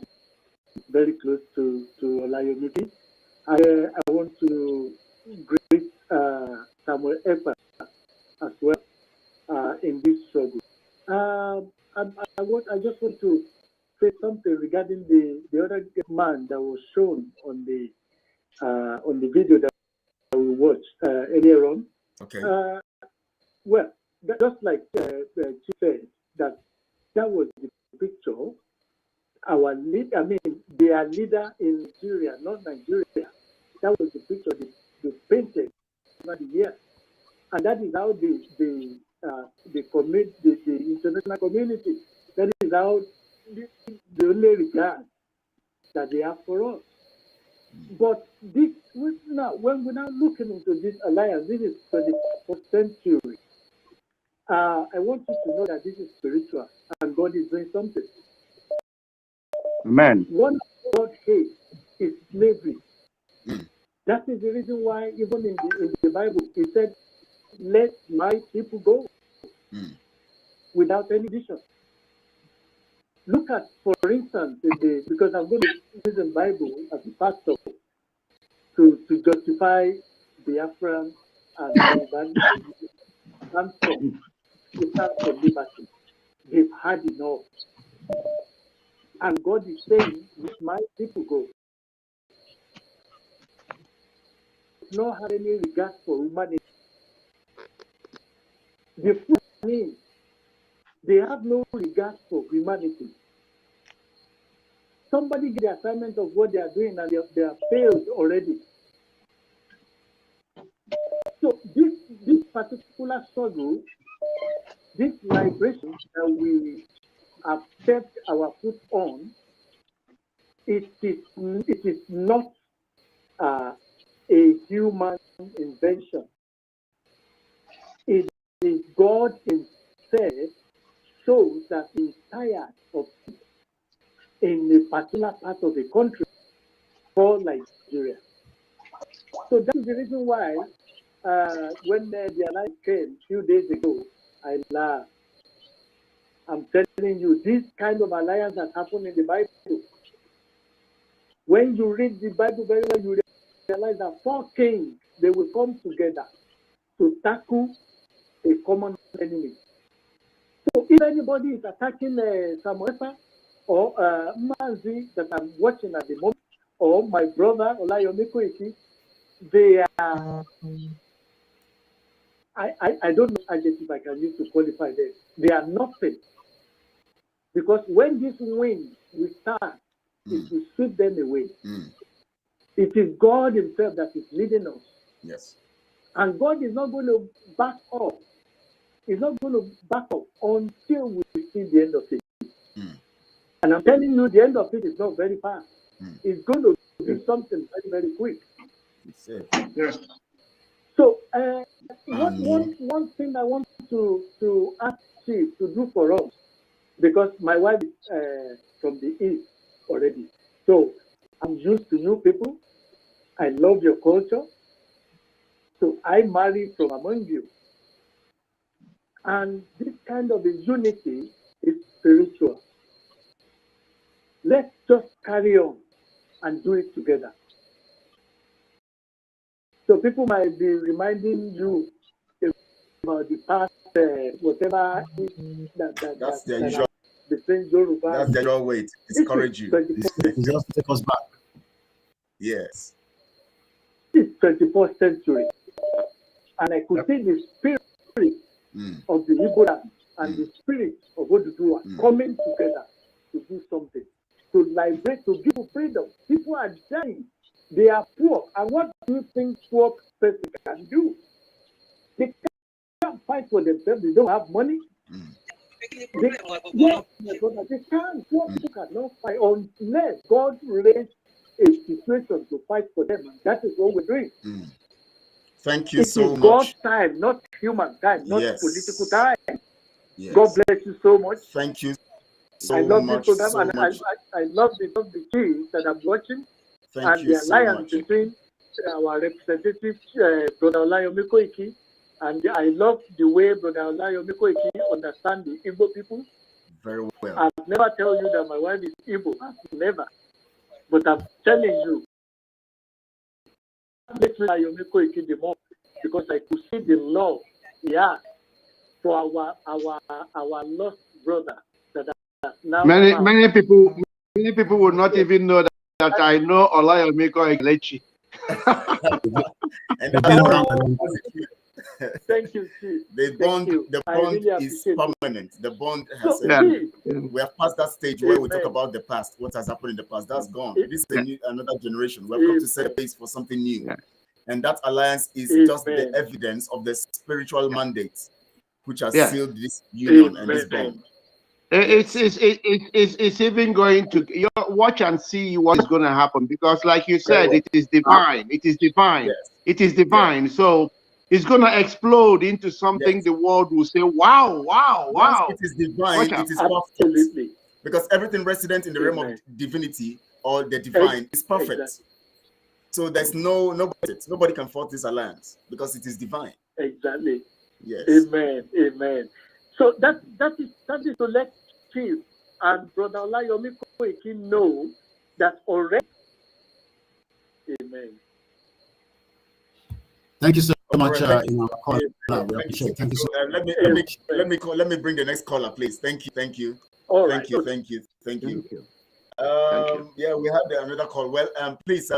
very close to Olayomi. I want to greet Samuel Epa as well in this struggle. I just want to say something regarding the other man that was shown on the video that we watched earlier on. Okay. Well, just like Chief said, that was the picture. Our leader, their leader in Nigeria, not Nigeria. That was the picture they painted over the years. And that is how the international community, that is how the only regard that they have for us. But this, now, when we're now looking into this alliance, this is 21st century. I want you to know that this is spiritual and God is doing something. Amen. One God hates is slavery. That is the reason why even in the Bible, it said, let my people go without any condition. Look at, for instance, because I'm going to use the Bible as a pastor to justify Biafra and Yoruba stand for liberty. They've had enough. And God is saying, let my people go. Not have any regard for humanity. The means they have no regard for humanity. Somebody get the assignment of what they are doing and they have failed already. So this particular struggle, this liberation that we have set our foot on, it is not a human invention. It is God himself shows that he's tired of in a particular part of the country called Nigeria. So that is the reason why when the alliance came a few days ago, I laughed. I'm telling you, this kind of alliance has happened in the Bible. When you read the Bible very well, you realize that 4 kings, they will come together to tackle a common enemy. So if anybody is attacking Samuel or Mazi that I'm watching at the moment, or my brother Olayomi Koiki, they are, I don't know adjective I can use to qualify them. They are nothing. Because when this wind will start, it will sweep them away. It is God himself that is leading us. Yes. And God is not going to back up. He's not going to back up until we see the end of it. And I'm telling you, the end of it is not very fast. It's going to do something very, very quick. Yes. So one thing I want to ask Chief to do for us, because my wife is from the East already. So I'm used to new people. I love your culture. So I married from among you. And this kind of a unity is spiritual. Let's just carry on and do it together. So people might be reminding you about the past, whatever that's their usual. Between Yoruba. That's their usual way to discourage you. Just take us back. Yes. It's 21st century, and I could see the spirit of the Igbo land and the spirit of Oduduwa coming together to do something, to liberate, to give freedom. People are dying. They are poor. And what do you think poor person can do? They can't fight for themselves. They don't have money. Yes, my brother, they can't. Poor people cannot fight unless God raised a situation to fight for them. And that is what we're doing. Thank you so much. God's time, not human time, not political time. Yes. God bless you so much. Thank you so I love much. this program, and I love the kids that I'm watching. Thank you the alliance between our representative, Brother Olayomi Koiki, and I love the way Brother Olayomi Koiki understands the Igbo people. Very well. I'll never tell you that my wife is Igbo. Never. But I'm telling you, Olayomi Koiki the more, because I could see the love he has for our lost brother that are now many people would not even know that I know Olayomi Koiki. And that's thank you, Chief. The bond really is permanent. The bond has we have passed that stage where we talk about the past, what has happened in the past. That's gone. This is another generation. We have come to set a pace for something new. And that alliance is just the evidence of the spiritual mandates which has sealed this union and this bond. It's even going to watch and see what is going to happen, because like you said, it is divine. It is divine. Yes. It is divine. Yes. So it's going to explode into something the world will say, wow, wow, wow. Once it is divine, it is perfect. Because everything resident in the realm of divinity or the divine is perfect. Exactly. So there's nobody can fault this alliance because it is divine. Exactly. Yes. Amen. Amen. So that is to let Chief and Brother Olayomi Koiki know that already. Amen. Thank you so much. Thank you so let me bring the next caller, please. Thank you. Thank you. Yeah, we had another call. Well, please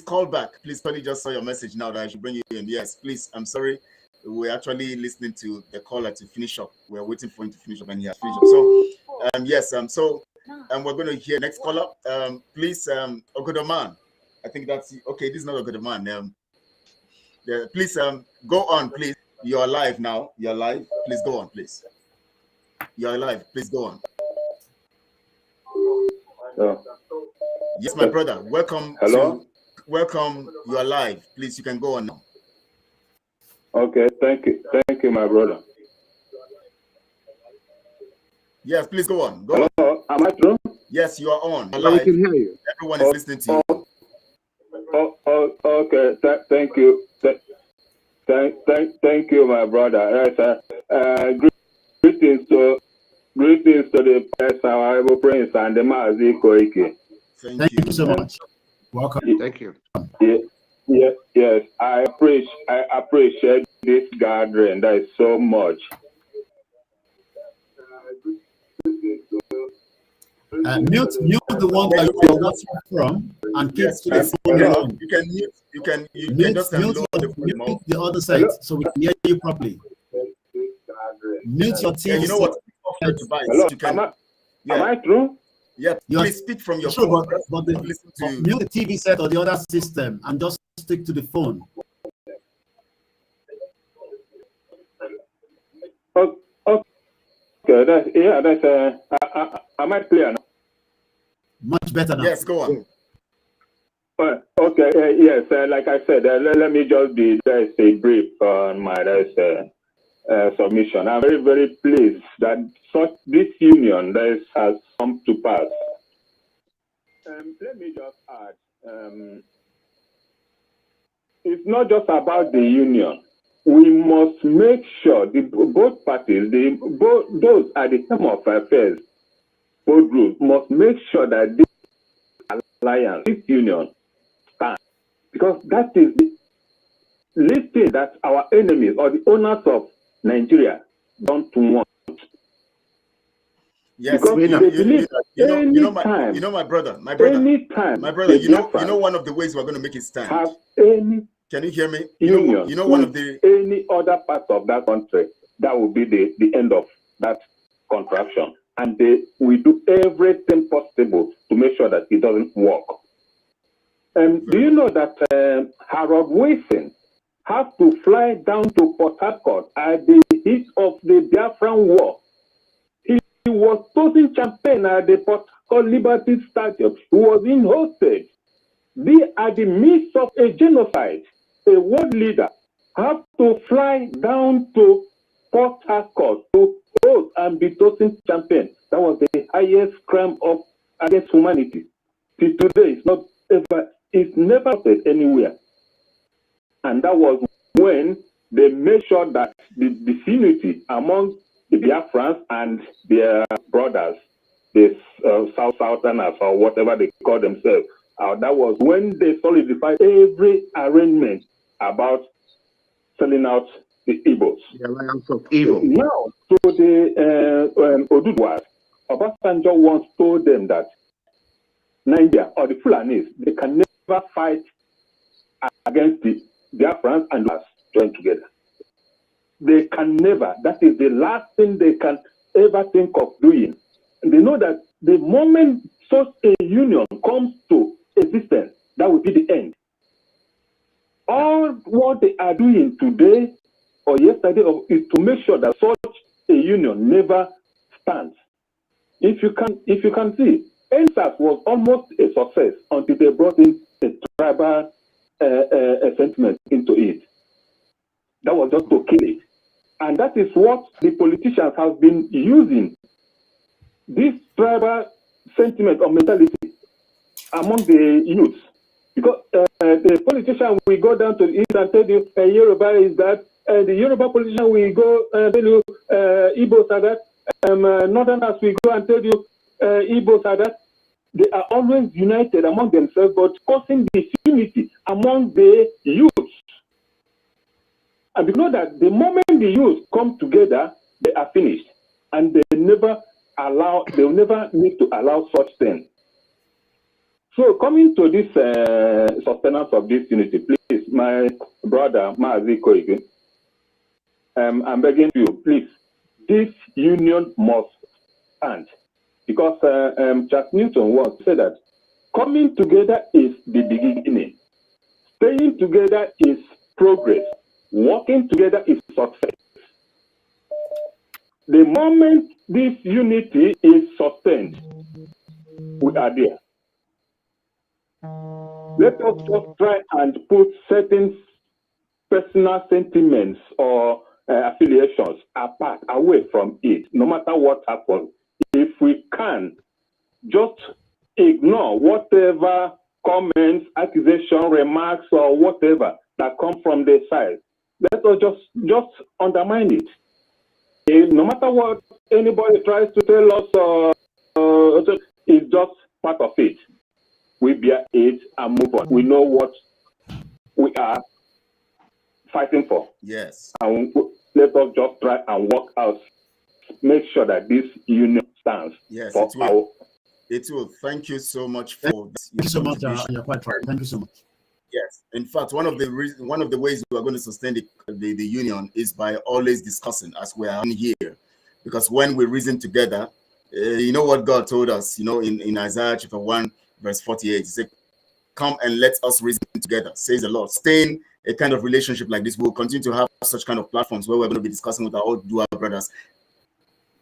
call back. Please, Tony just saw your message now that I should bring you in. Yes, please. I'm sorry. We're actually listening to the caller to finish up. We're waiting for him to finish up, and he has finished up. So, we're going to hear next caller. Please, Ogodoman. I think that's okay. This is not Ogodoman. Please, go on, please. You're live now. You're live. Please go on, please. You're live. Please go on. Yes, my brother. Welcome. Hello. Welcome. You are live. Please, you can go on now. Okay. Thank you, my brother. Yes, please go on. Go Hello. on. Am I through? Yes, you are on. Hello, we can hear you. Everyone is listening to you. Okay. Thank you. Thank you, my brother. Yes, greetings to the Honorable Prince and the Mazi Koiki. Thank you so much. Welcome. Thank you. Yes. I appreciate this gathering. There is so much. Mute the one that you're watching from and keep to the phone on. You can just mute the other side so we can hear you properly. Mute your TV. You know what? Hello, am I through? Yeah, please speak from your phone. But mute the TV set or the other system and just stick to the phone. Okay, am I clear now? Much better now. Yes, go on. Okay, yes, like I said, let me just be brief on my submission. I'm very, very pleased that this union has come to pass. Let me just add, it's not just about the union. We must make sure both parties, those at the helm of affairs, both groups must make sure that this alliance, this union, stands, because that is the listing that our enemies or the owners of Nigeria don't want. Yes, because they believe that you know, my brother, anytime, you know, one of the ways we're going to make it stand. Have any Can you hear me? union You know one of the any other part of that country, that will be the end of that contraction, and we do everything possible to make sure that it doesn't work. And do you know that Harold Wilson had to fly down to Port Harcourt at the heat of the Biafran War? He was toasting champagne at the Port Harcourt Liberty Stadium. He was in hostage. They are the midst of a genocide. A world leader have to fly down to Port Harcourt to host and be toasting champagne. That was the highest crime against humanity. Till today, it's never said anywhere. And that was when they made sure that the disunity among the Biafrans and their brothers, the Southerners or whatever they call themselves, that was when they solidified every arrangement about selling out the Igbos. The alliance of evil. Now, to the Oduduwas, Obasanjo once told them that Nigeria or the Fulanis, they can never fight against the Biafrans and us join together. They can never. That is the last thing they can ever think of doing. And they know that the moment such a union comes to existence, that will be the end. all they are doing today or yesterday is to make sure that such a union never stands. If you can see, NSAS was almost a success until they brought in a tribal sentiment into it. That was just to kill it. And that is what the politicians have been using, this tribal sentiment or mentality among the youth. Because the politician will go down to the east and tell you Yoruba is that, the Yoruba politician will go tell you Igbos are that, Northerners will go and tell you Igbos are that. They are always united among themselves, but causing disunity among the youth. And because that the moment the youth come together, they are finished, and they will never need to allow such things. So coming to this sustenance of this unity, please, my brother Maazi Koike, I'm begging you, please, this union must stand. Because Charles Newton once said that coming together is the beginning. Staying together is progress. Working together is success. The moment this unity is sustained, we are there. Let us just try and put certain personal sentiments or affiliations apart, away from it, no matter what happens. If we can just ignore whatever comments, accusation, remarks, or whatever that come from their side, let us just undermine it. No matter what anybody tries to tell us, it's just part of it. We bear it and move on. We know what we are fighting for. Yes. And let us just try and work out, make sure that this union stands. Yes, for it will. It will. Thank you so much for this. Thank you so much. You're quite right. Thank you so much. Yes. In fact, one of the ways we are going to sustain the union is by always discussing, as we are here. Because when we reason together, you know what God told us, in Isaiah chapter 1, verse 48, he said, come and let us reason together, says the Lord. Staying a kind of relationship like this, we'll continue to have such kind of platforms where we're going to be discussing with our brothers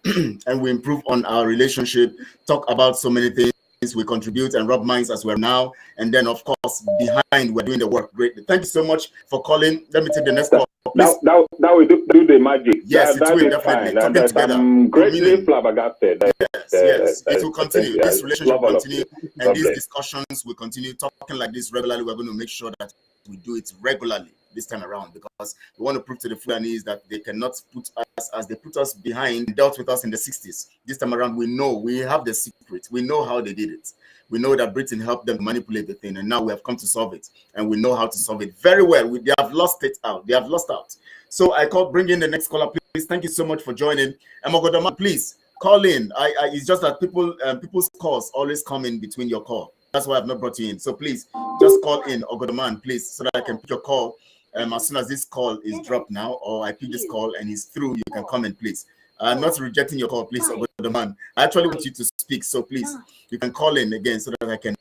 and we improve on our relationship, talk about so many things, we contribute and rub minds as we're now, and then of course behind we're doing the work. Great. Thank you so much for calling. Let me take the next call, please. Now we do the magic. Yes, it will definitely. Talking together. I'm greatly flabbergasted. Yes, it will continue. Yes, this relationship will continue, and God these bless. discussions will continue. Talking like this regularly, we're going to make sure that we do it regularly this time around, because we want to prove to the Fulanis that they cannot put us as they put us behind and dealt with us in the 60s. This time around, we know, we have the secret. We know how they did it. We know that Britain helped them manipulate the thing, and now we have come to solve it, and we know how to solve it very well. They have lost it out. They have lost out. So I bring in the next caller, please. Thank you so much for joining. Emogodoma, please call in. It's just that people's calls always come in between your call. That's why I've not brought you in. So please just call in, Ogodoman, please, so that I can pick your call. As soon as this call is dropped now, or I pick this call and he's through, you can comment, please. I'm not rejecting your call, please, Ogodoman. I actually want you to speak, so please, you can call in again so that I can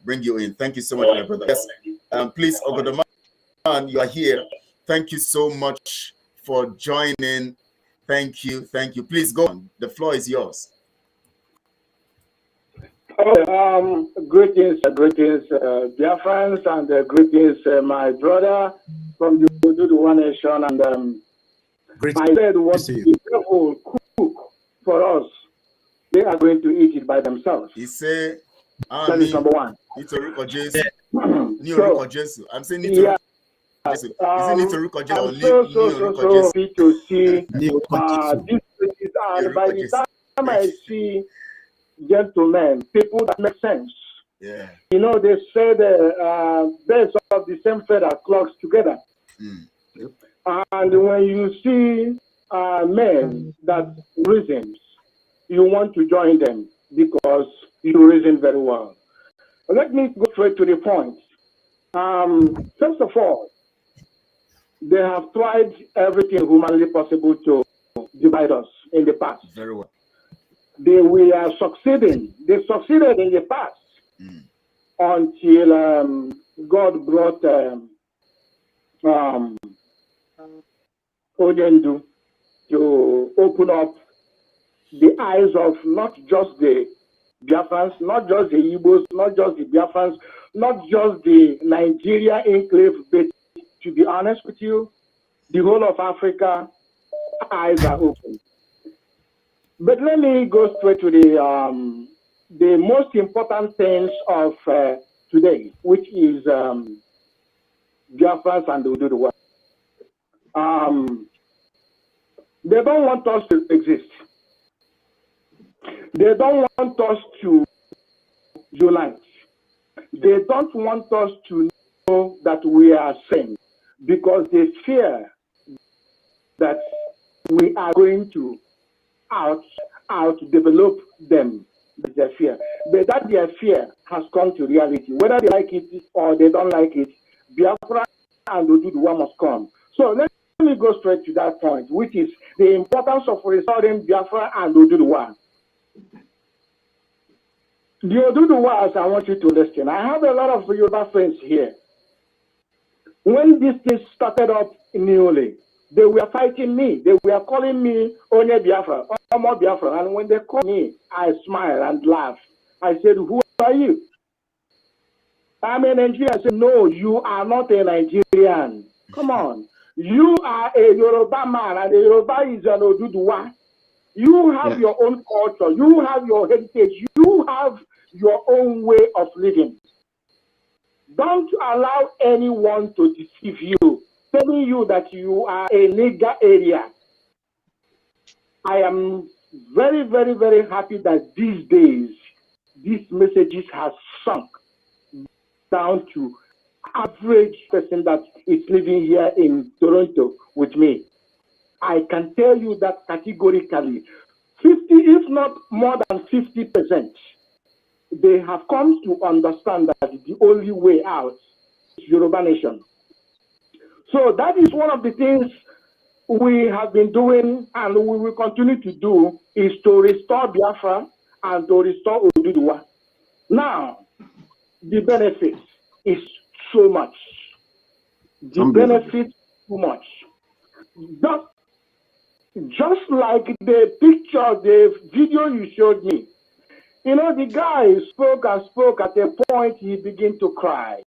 bring you in. Thank you so much, my brother. Yes, please, Ogodoman, you are here. Thank you so much for joining. Thank you. Please go on. The floor is yours. Greetings, Biafrans, and greetings, my brother from the One Nation. And I said, what the devil cook for us, they are going to eat it by themselves. He said, that is number one. I'm saying so, Jesus. I'm so happy to see this places, and by the time I see gentlemen, people that make sense. Yeah. They said birds of the same feather flocks together. And when you see men that reason, you want to join them because you reason very well. Let me go straight to the point. First of all, they have tried everything humanly possible to divide us in the past. Very well. They were succeeding. They succeeded in the past until God brought Ojendu to open up the eyes of not just the Biafrans, not just the Igbos, not just the Biafrans, not just the Nigeria enclave, but to be honest with you, the whole of Africa eyes are open. But let me go straight to the most important things of today, which is Biafrans and Oduduwa. They don't want us to exist. They don't want us to unite. They don't want us to know that we are same, because they fear that we are going to out-develop them. That's their fear. But that their fear has come to reality. Whether they like it or they don't like it, Biafra and Oduduwa must come. So let me go straight to that point, which is the importance of restoring Biafra and Oduduwa. The Oduduwas, I want you to listen. I have a lot of Yoruba friends here. When this thing started up newly, they were fighting me. They were calling me Onye Biafra, Omo Biafra. And when they called me, I smiled and laughed. I said, who are you? I'm a Nigerian. I said, no, you are not a Nigerian. Come on. You are a Yoruba man, and a Yoruba is an Oduduwa. You have your own culture. You have your heritage. You have your own way of living. Don't allow anyone to deceive you, telling you that you are a nigger area. I am very, very, very happy that these days, these messages have sunk down to average person that is living here in Toronto with me. I can tell you that categorically, 50, if not more than 50%, they have come to understand that the only way out is Yoruba nation. So that is one of the things we have been doing and we will continue to do, is to restore Biafra and to restore Oduduwa. Now, the benefits is so much. The benefits too much. Just like the picture, the video you showed me, you know, the guy spoke and spoke. At a point, he began to cry.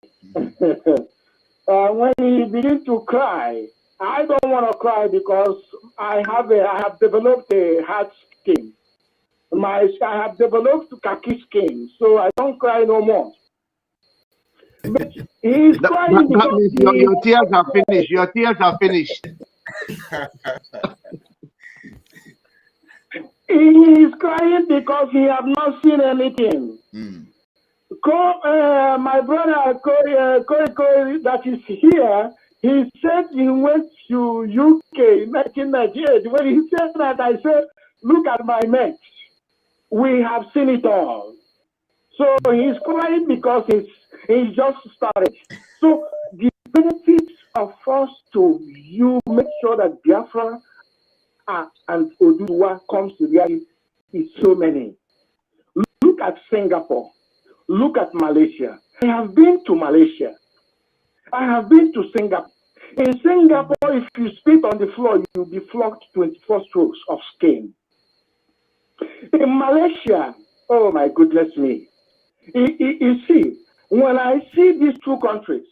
When he began to cry, I don't want to cry because I have developed a hard skin. I have developed khaki skin, so I don't cry no more. But he's crying because that means your tears are finished. Your tears are finished. He is crying because he has not seen anything. My brother Koi, that is here, he said he went to UK in 1998. When he said that, I said, look at my mates. We have seen it all. So he's crying because he's just started. So the benefits of us to make sure that Biafra and Oduduwa comes to reality is so many. Look at Singapore. Look at Malaysia. I have been to Malaysia. I have been to Singapore. In Singapore, if you spit on the floor, you'll be flogged 24 strokes of skin. In Malaysia, oh my goodness me. You see, when I see these two countries,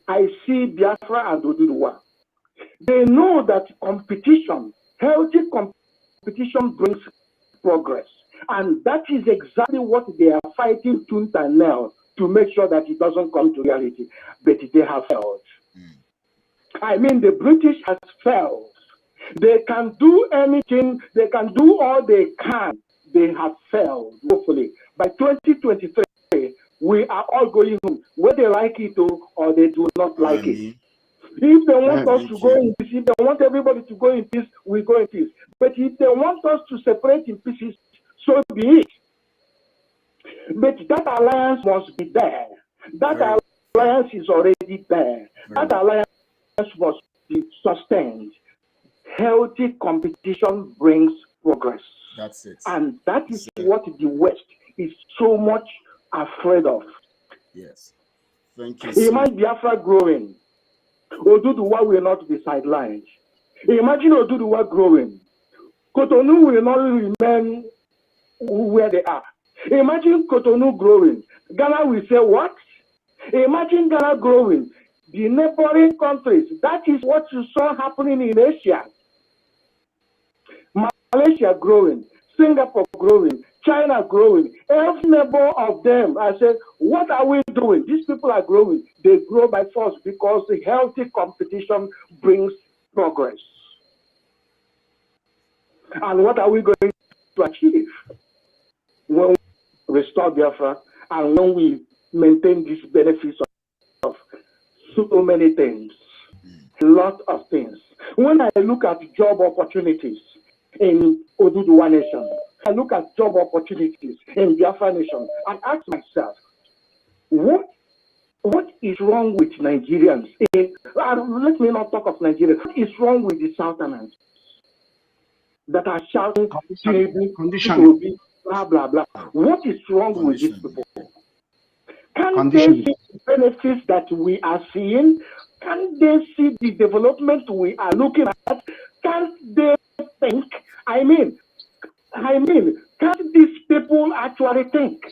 I see Biafra and Oduduwa. They know that competition, healthy competition brings progress. And that is exactly what they are fighting tooth and nail to make sure that it doesn't come to reality. But they have failed. I mean, the British has failed. They can do anything, they can do all they can. They have failed, hopefully. By 2023, we are all going home, whether they like it or they do not like it. If they want us to go in peace, if they want everybody to go in peace, we go in peace. But if they want us to separate in pieces, so be it. But that alliance must be there. That alliance is already there. That alliance must be sustained. Healthy competition brings progress. That's it. And that is what the West is so much afraid of. Yes. Thank you. Imagine Biafra growing. Oduduwa will not be sidelined. Imagine Oduduwa growing. Cotonou will not remain where they are. Imagine Cotonou growing. Ghana will say what? Imagine Ghana growing. The neighboring countries, that is what you saw happening in Asia. Malaysia growing, Singapore growing, China growing. Every neighbor of them, I said, what are we doing? These people are growing. They grow by force because the healthy competition brings progress. And what are we going to achieve when we restore Biafra and when we maintain these benefits of so many things? A lot of things. When I look at job opportunities in Oduduwa Nation, I look at job opportunities in Biafra Nation and ask myself, what is wrong with Nigerians? Let me not talk of Nigeria. What is wrong with the Southerners that are shouting, condition, blah, blah, blah? What is wrong with these people? Can they see the benefits that we are seeing? Can they see the development we are looking at? Can they think? I mean, can these people actually think?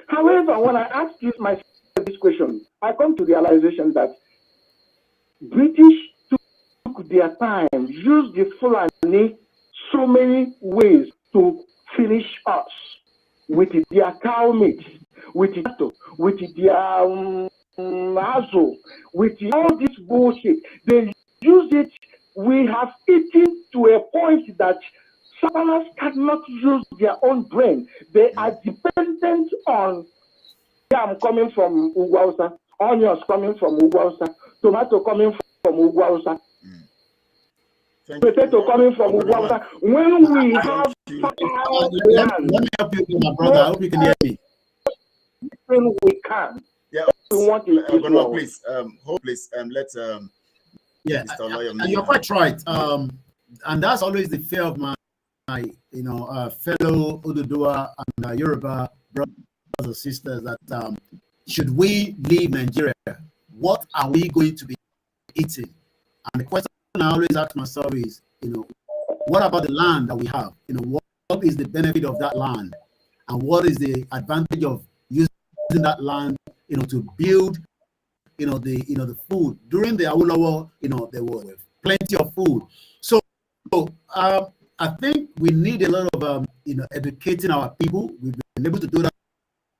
However, when I ask myself this question, I come to the realization that British took their time, used the Fulani so many ways to finish us with their cow meat, with their azo, with all this bullshit. They use it. We have eaten to a point that Southerners cannot use their own brain. They are dependent on yam coming from Ugwausa, onions coming from Ugwausa, tomato coming from Ugwausa, potato coming from Ugwausa. When we have let me help you, my brother. I hope you can hear me. We can. Yeah, we want to please, let's yeah, Mr. you're quite right. And that's always the fear of my fellow Oduduwa and Yoruba brothers and sisters, that should we leave Nigeria, what are we going to be eating? And the question I always ask myself is, what about the land that we have? What is the benefit of that land, and what is the advantage of using that land, to build, the food during the Awolowo? There were plenty of food. So I think we need a lot of educating our people. We've been able to do that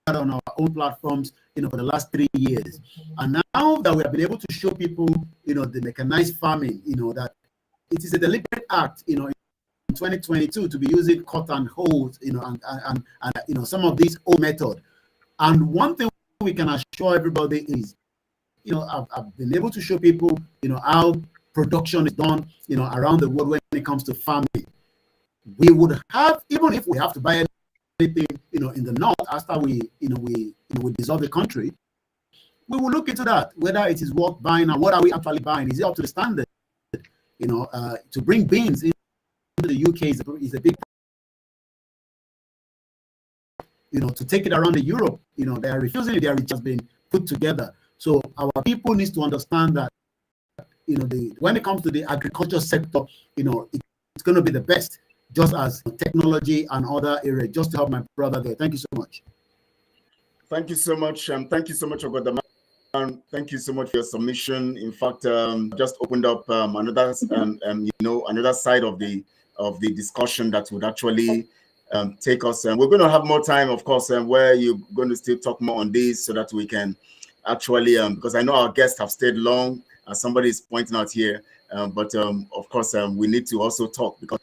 on our own platforms, for the last 3 years. And now that we have been able to show people, the mechanized farming, that it is a deliberate act, in 2022 to be using cut and hold, and some of these old methods. And one thing we can assure everybody is, I've been able to show people, how production is done, around the world when it comes to farming. We would have, even if we have to buy anything, in the north after we dissolve the country, we will look into that, whether it is worth buying and what are we actually buying. Is it up to the standard? To bring beans into the UK is a big, to take it around the Europe, they are refusing it. They are just being put together. So our people need to understand that, when it comes to the agriculture sector, it's going to be the best, just as technology and other areas. Just to help my brother there. Thank you so much. Thank you so much. Thank you so much, Ogodaman. Thank you so much for your submission. In fact, just opened up another, another side of the discussion that would actually take us. We're going to have more time, of course, where you're going to still talk more on this, so that we can actually, because I know our guests have stayed long, as somebody is pointing out here. But of course, we need to also talk, because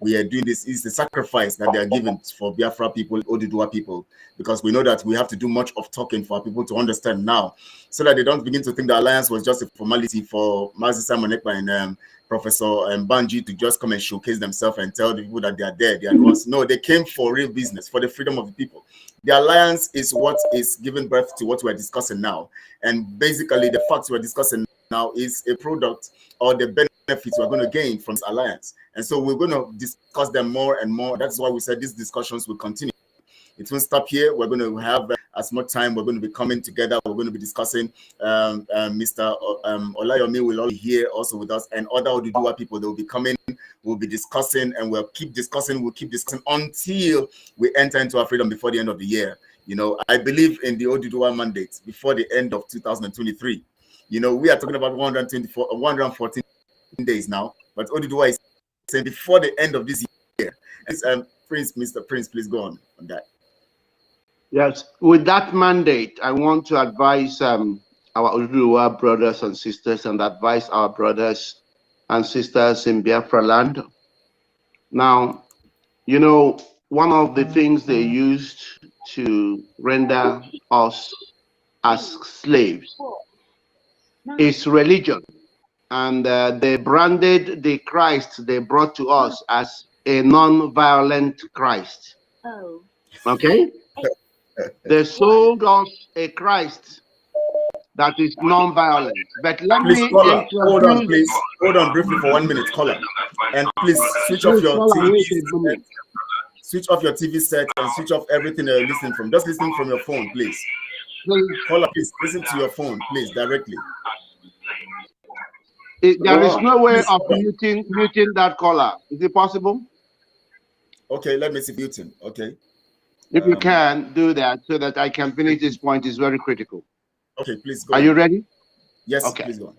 we are doing this is the sacrifice that they are giving for Biafra people, Oduduwa people, because we know that we have to do much of talking for our people to understand now, so that they don't begin to think the alliance was just a formality for Mazi Simon Ekpa and Professor Banji to just come and showcase themselves and tell the people that they are there. They are the ones. No, they came for real business, for the freedom of the people. The alliance is what is giving birth to what we're discussing now. And basically, the facts we're discussing now is a product or the benefits we're going to gain from this alliance. And so we're going to discuss them more and more. That's why we said these discussions will continue. It won't stop here. We're going to have as much time. We're going to be coming together. We're going to be discussing. Mr. Olayomi will all be here also with us, and other Oduduwa people, they will be coming. We'll be discussing, and we'll keep discussing. We'll keep discussing until we enter into our freedom before the end of the year. You know, I believe in the Oduduwa mandate before the end of 2023. You know, we are talking about 114 days now, but Oduduwa is saying before the end of this year. And Mr. Prince, please go on that. Yes, with that mandate, I want to advise our Oduduwa brothers and sisters, and advise our brothers and sisters in Biafra land. Now, you know, one of the things they used to render us as slaves is religion. And they branded the Christ they brought to us as a non-violent Christ. Okay? They sold us a Christ that is non-violent. But let me caller, hold on, please. Hold on briefly for 1 minute, caller. And please switch off your TV. Switch off your TV set and switch off everything you're listening from. Just listen from your phone, please. Caller, please listen to your phone, please, directly. There is no way of muting that caller. Is it possible? Okay, let me see muting. Okay. If you can do that so that I can finish this point, is very critical. Okay, please go. Are you ready? Yes, okay. Please go on.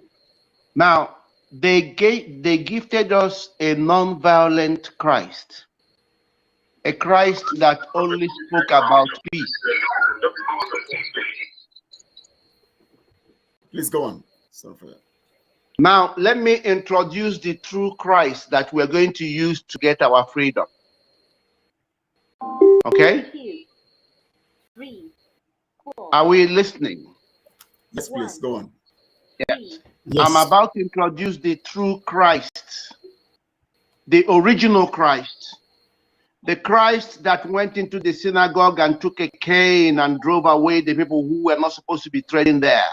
Now, they gifted us a non-violent Christ. A Christ that only spoke about peace. Please go on. Sorry for that. Now, let me introduce the true Christ that we're going to use to get our freedom. Okay? 2, 3, 4. Are we listening? Yes, please, go on. Yes. I'm about to introduce the true Christ, the original Christ, the Christ that went into the synagogue and took a cane and drove away the people who were not supposed to be trading there.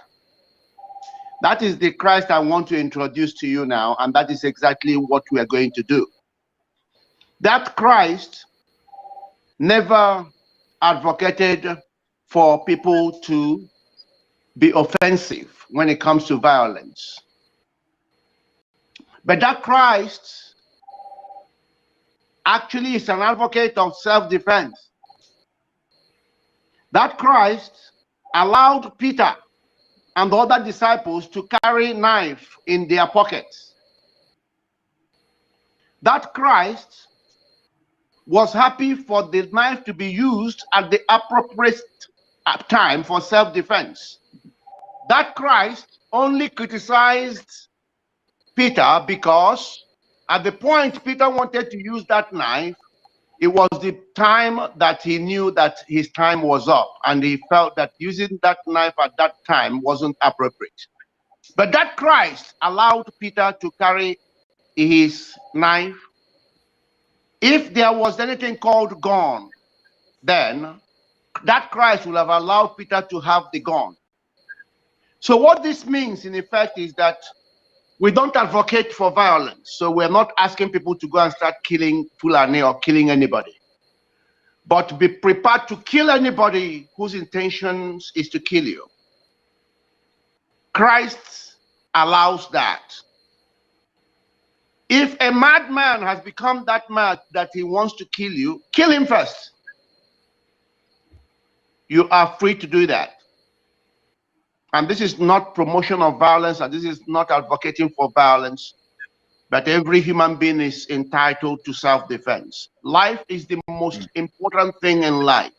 That is the Christ I want to introduce to you now, and that is exactly what we are going to do. That Christ never advocated for people to be offensive when it comes to violence. But that Christ actually is an advocate of self-defense. That Christ allowed Peter and the other disciples to carry knife in their pockets. That Christ was happy for the knife to be used at the appropriate time for self-defense. That Christ only criticized Peter because at the point Peter wanted to use that knife, it was the time that he knew that his time was up, and he felt that using that knife at that time wasn't appropriate. But that Christ allowed Peter to carry his knife. If there was anything called gun, then that Christ would have allowed Peter to have the gun. So what this means in effect is that we don't advocate for violence. So we're not asking people to go and start killing Fulani or killing anybody. But be prepared to kill anybody whose intentions is to kill you. Christ allows that. If a madman has become that mad that he wants to kill you, kill him first. You are free to do that. And this is not promotion of violence, and this is not advocating for violence, but every human being is entitled to self-defense. Life is the most important thing in life.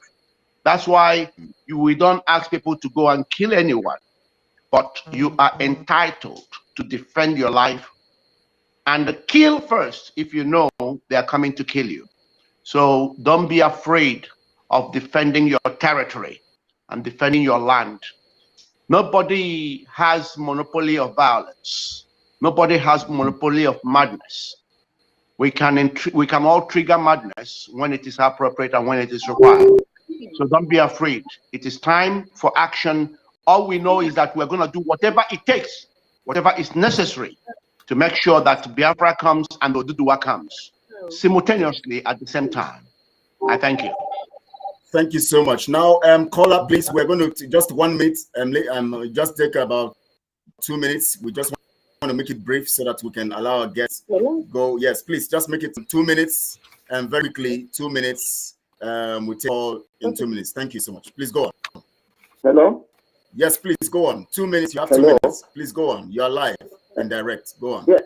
That's why we don't ask people to go and kill anyone, but you are entitled to defend your life and kill first if you know they are coming to kill you. So don't be afraid of defending your territory and defending your land. Nobody has monopoly of violence. Nobody has monopoly of madness. We can all trigger madness when it is appropriate and when it is required. So don't be afraid. It is time for action. All we know is that we're going to do whatever it takes, whatever is necessary to make sure that Biafra comes and Oduduwa comes simultaneously at the same time. I thank you. Thank you so much. Now, caller, please. We're going to just 1 minute. Just take about 2 minutes. We just want to make it brief so that we can allow our guests go. Yes, please. Just make it 2 minutes and very quickly 2 minutes. We take all in 2 minutes. Thank you so much. Please go on. Hello. Yes, please go on. 2 minutes. You have 2 Hello. minutes. Please go on. You are live and direct. Go on. Yeah.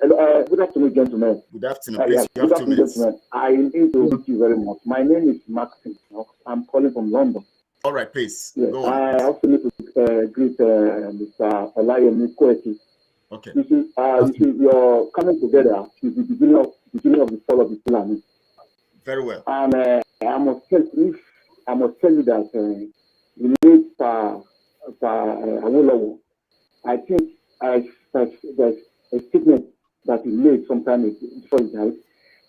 Good afternoon, gentlemen. Good afternoon. Please, you have 2 minutes. Gentlemen. I need to thank you very much. My name is Maxim. I'm calling from London. All right, please. Yes, go on. I also need to greet Mr. Olayomi Koiki. Okay. You see, your coming together is the beginning of the fall of the Fulani. Very well. And I must tell you that the late Awolowo, I think there's a statement that he made sometime before he died,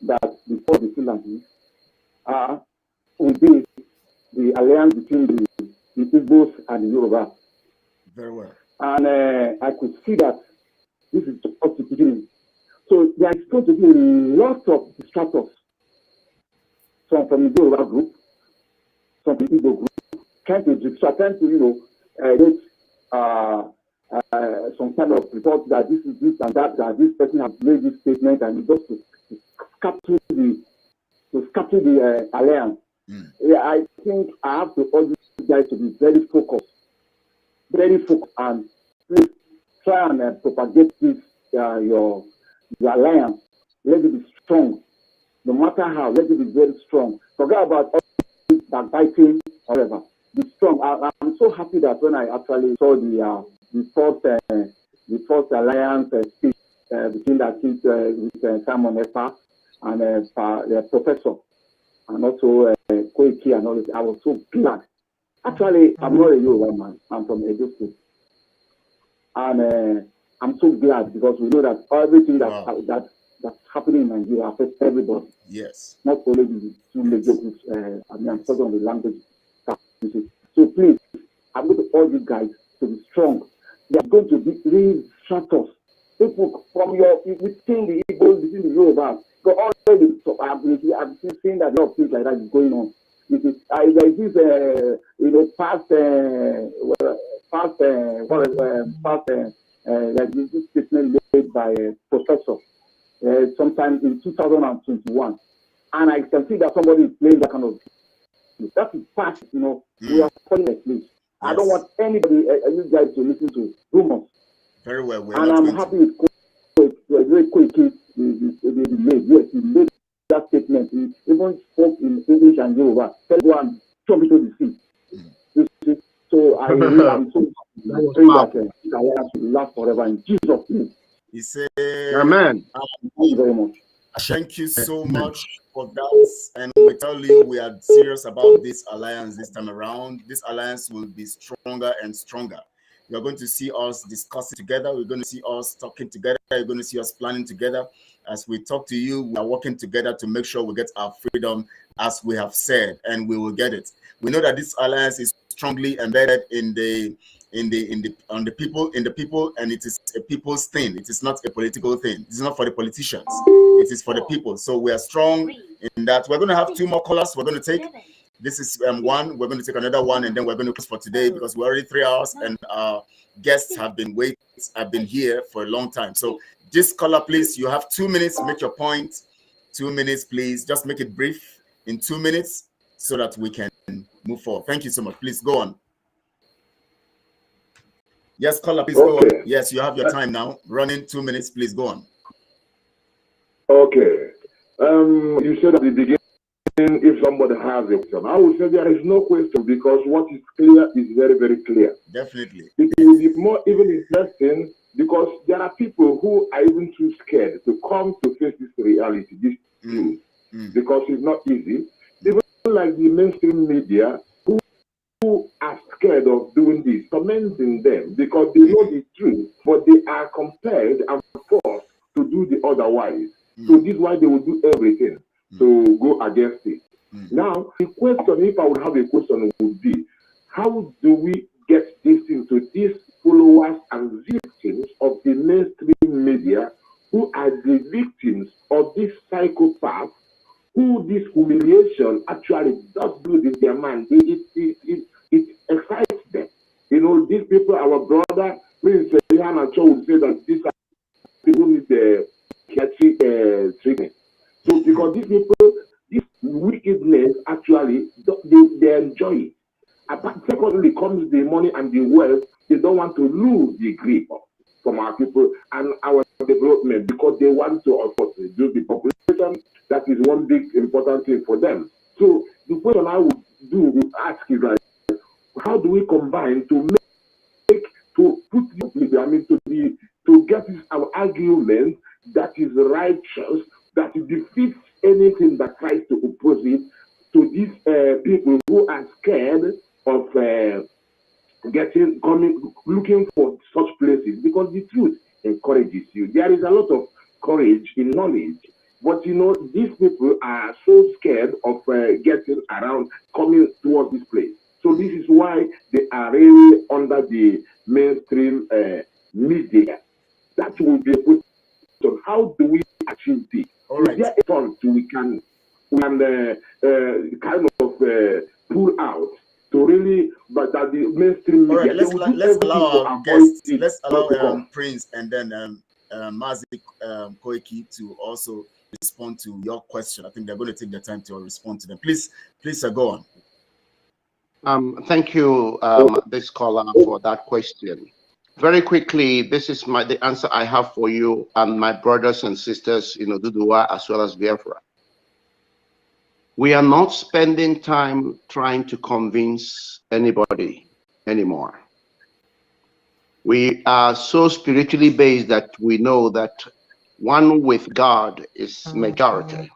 that before the Fulani will be the alliance between the Igbos and the Yoruba. Very well. And I could see that this is just the beginning. So there is going to be a lot of distractors. Some from the Yoruba group, some from the Igbo group, trying to distract, get some kind of report that this is this and that this person has made this statement, and just to capture the alliance. Yeah, I think I have to urge you guys to be very focused, and please try and propagate this your alliance. Let it be strong, no matter how. Let it be very strong. Forget about all this backbiting, whatever. Be strong. I'm so happy that when I actually saw the first alliance speech between that with Simon Epa and the professor, and also Koiki and all this, I was so glad. Actually, I'm not a Yoruba man. I'm from Edo State, and I'm so glad because we know that everything that's happening in Nigeria affects everybody. Yes. Not only the two major groups. I'm talking on the language. So please, I'm going to urge you guys to be strong. They are going to be really distractors. People from within the Igbo, within the Yoruba. So already, I've seen that a lot of things like that is going on. There is this, this statement made by a professor sometime in 2021, and I can see that somebody is playing that kind of. That is past, we are calling a place. Yes. I don't want anybody, you guys, to listen to rumors. Very well. And I'm happy with very quickly yes, he made that statement. He even spoke in English and Yoruba. Go and jump into the sea. So I really am so happy that this alliance will last forever in Jesus' name. He said, Amen. Thank you very much. Thank you so much for that. And we tell you we are serious about this alliance this time around. This alliance will be stronger and stronger. You're going to see us discussing together. We're going to see us talking together. You're going to see us planning together. As we talk to you, we are working together to make sure we get our freedom, as we have said, and we will get it. We know that this alliance is strongly embedded in the people, and it is a people's thing. It is not a political thing. It is not for the politicians. It is for the people. So we are strong in that. We're going to have 2 more callers. We're going to take. This is one. We're going to take another one, and then we're going to close for today because we're already 3 hours, and our guests have been here for a long time. So this caller, please, you have 2 minutes. Make your point. 2 minutes, please. Just make it brief in 2 minutes so that we can move forward. Thank you so much. Please go on. Yes, caller, please go on. Yes, you have your time now. Running 2 minutes, please go on. Okay. You said at the beginning, if somebody has a question, I would say there is no question because what is clear is very, very clear. Definitely. It will be more even interesting because there are people who are even too scared to come to face this reality, this truth, because it's not easy. Even like the mainstream media who are scared of doing this, commenting them because they know the truth, but they are compelled and forced to do the otherwise. So this is why they will do everything to go against it. Now, the question, if I would have a question, would be, how do we get this into these followers and victims of the mainstream media who are the victims of this psychopath, who this humiliation actually does do this their man day brother, Prince Yana Cho, would say that these are people need the treatment. So because these people, this wickedness actually they enjoy it. But secondly comes the money and the wealth. They don't want to lose the grip from our people and our development because they want to, of course, reduce the population. That is one big important thing for them. So the question I would ask is like, how do we combine to get our argument that is righteous, that defeats anything that tries to oppose it to these people who are scared of looking for such places, because the truth encourages you. There is a lot of courage in knowledge, but you know, these people are so scared of getting around, coming towards this place. So this is why they are really under the mainstream media. That will be a question. How do we achieve this? All right. Is there a front we can kind of pull out to really, but that the mainstream media. All right, let's allow our guests, let's allow Prince and then Mazi Koiki to also respond to your question. I think they're going to take the time to respond to them. Please, go on. Thank you, this caller, for that question. Very quickly, this is the answer I have for you and my brothers and sisters in Oduduwa as well as Biafra. We are not spending time trying to convince anybody anymore. We are so spiritually based that we know that one with God is majority.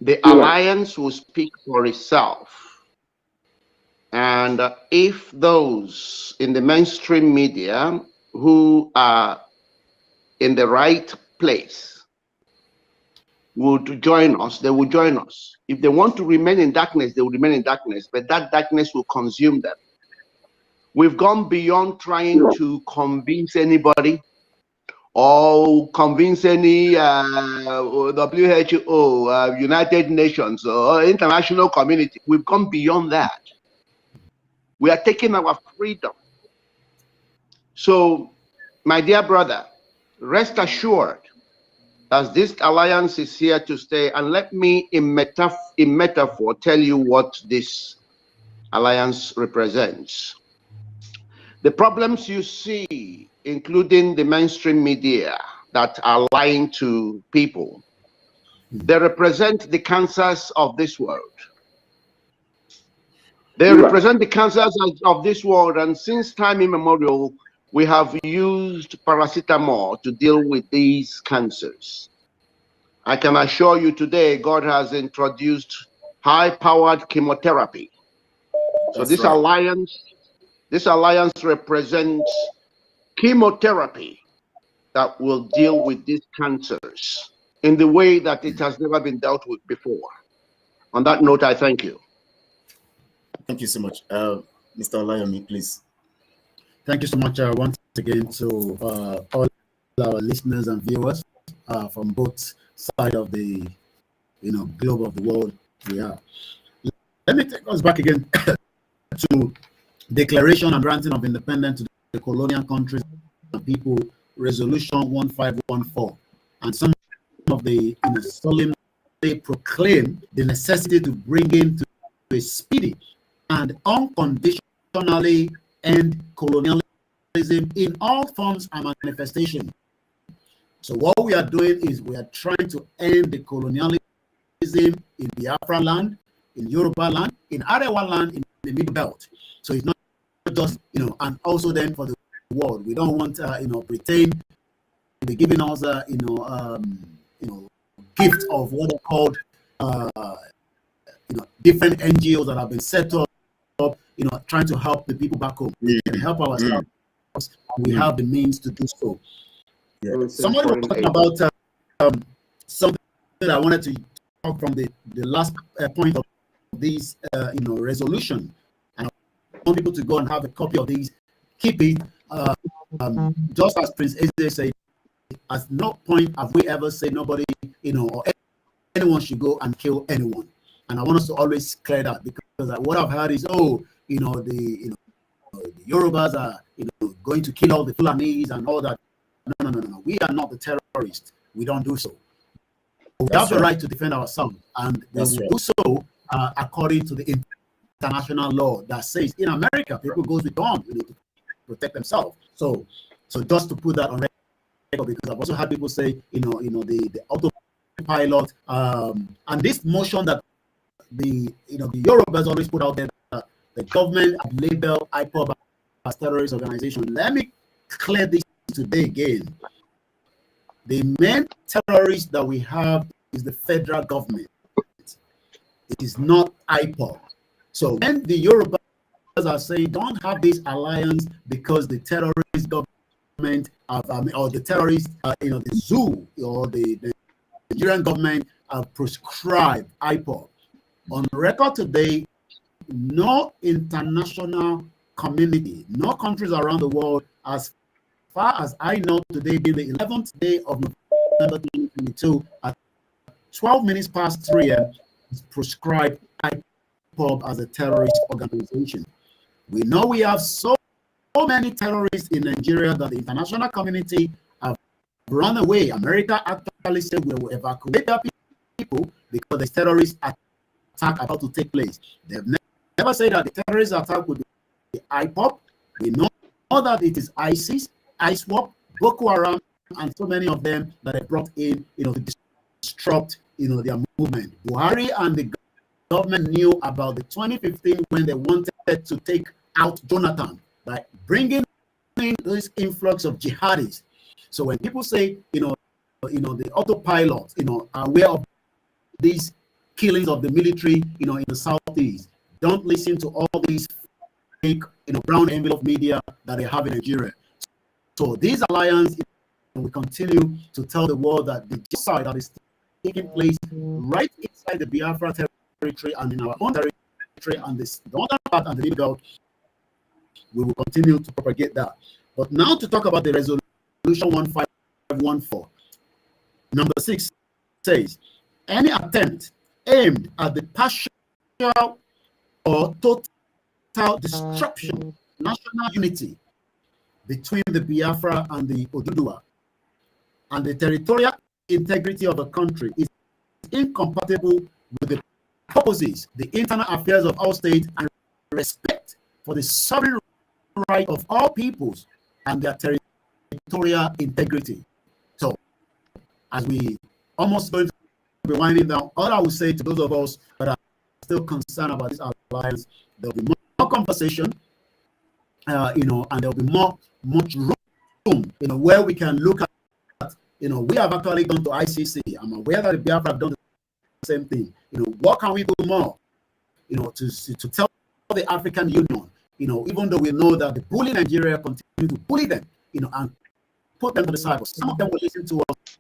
The alliance will speak for itself. And if those in the mainstream media who are in the right place would join us, they will join us. If they want to remain in darkness, they will remain in darkness, but that darkness will consume them. We've gone beyond trying to convince anybody or convince any WHO, United Nations, or international community. We've gone beyond that. We are taking our freedom. So, my dear brother, rest assured that this alliance is here to stay. And let me, in metaphor, tell you what this alliance represents. The problems you see, including the mainstream media that are lying to people, they represent the cancers of this world. They represent the cancers of this world, and since time immemorial, we have used paracetamol to deal with these cancers. I can assure you today, God has introduced high-powered chemotherapy. So this alliance represents chemotherapy that will deal with these cancers in the way that it has never been dealt with before. On that note, I thank you. Thank you so much. Mr. Olayomi, please. Thank you so much once again to all our listeners and viewers from both sides of the globe of the world we are. Let me take us back again to Declaration and Granting of Independence to the colonial countries and people, Resolution 1514, and some of the solemnly proclaim the necessity to bring into a speedy and unconditionally end colonialism in all forms and manifestation. So what we are doing is we are trying to end the colonialism in Biafra land, in Yoruba land, in Arewa land, in the Middle Belt. So it's not just, and also then for the world. We don't want, Britain to be giving us, gift of what are called, different NGOs that have been set up, trying to help the people back home and help ourselves. We have the means to do so. Yeah. Somebody was talking about something that I wanted to talk from the last point of this, resolution. And I want people to go and have a copy of these. Keep it, just as Prince Eze said, at no point have we ever said nobody, or anyone should go and kill anyone. And I want us to always clear that, because what I've heard is, the Yorubas are, going to kill all the Fulanis and all that. No. We are not the terrorists. We don't do so. We have the right to defend ourselves, and we will do so according to the international law that says in America people go with guns to protect themselves. So just to put that on record, because I've also had people say, the autopilot and this motion that the Yorubas always put out there that the government have labeled IPOB as terrorist organization. Let me clear this today again. The main terrorist that we have is the federal government. It is not IPOB. So when the Yorubas are saying don't have this alliance because the terrorist government or the terrorist, the zoo or the Nigerian government have prescribed IPOB. On record today, no international community, no countries around the world, as far as I know today, being the 11th day of November 2022 at 12 minutes past 3 a.m., is prescribed IPOB as a terrorist organization. We know we have so many terrorists in Nigeria that the international community have run away. America actually said we will evacuate their people because the terrorist attack about to take place. They've never said that the terrorist attack would be IPOB. We know that it is ISIS, ISWAP, Boko Haram, and so many of them that have brought in, to disrupt, their movement. Buhari and the government knew about the 2015 when they wanted to take out Jonathan by bringing in this influx of jihadis. So when people say, the autopilot, are aware of these killings of the military, in the southeast, don't listen to all these fake, brown envelope media that they have in Nigeria. So this alliance, we continue to tell the world that the genocide that is taking place right inside the Biafra territory and in our own territory and the northern part and the middle, we will continue to propagate that. But now to talk about the resolution 1514. Number 6 says, any attempt aimed at the partial or total destruction of national unity between the Biafra and the Oduduwa and the territorial integrity of the country is incompatible with the purposes, the internal affairs of all states, and respect for the sovereign right of all peoples and their territorial integrity. So, as we almost going to be winding down, all I will say to those of us that are still concerned about this alliance, there will be more conversation, and there will be much room, where we can look at, we have actually gone to ICC. I'm aware that the Biafra have done the same thing. What can we do more, to tell the African Union, even though we know that the bully Nigeria continue to bully them, and put them to the side. But some of them will listen to us,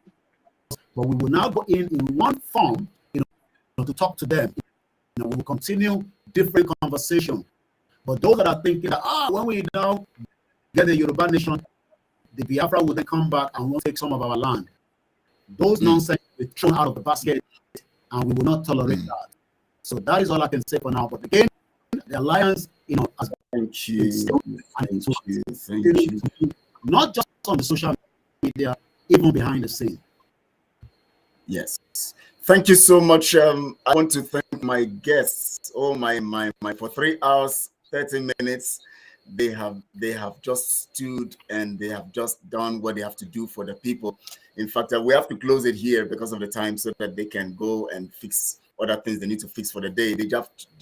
but we will now go in one form, to talk to them. We will continue different conversation. But those that are thinking that, when we now get the Yoruba nation, the Biafra will then come back and will take some of our land. Those nonsense will be thrown out of the basket, and we will not tolerate that. So that is all I can say for now. But again, the alliance, as thank you, not just on the social media, even behind the scene. Yes. Thank you so much. I want to thank my guests. Oh my for 3 hours, 30 minutes. They have just stood and they have just done what they have to do for the people. In fact, we have to close it here because of the time so that they can go and fix other things they need to fix for the day. They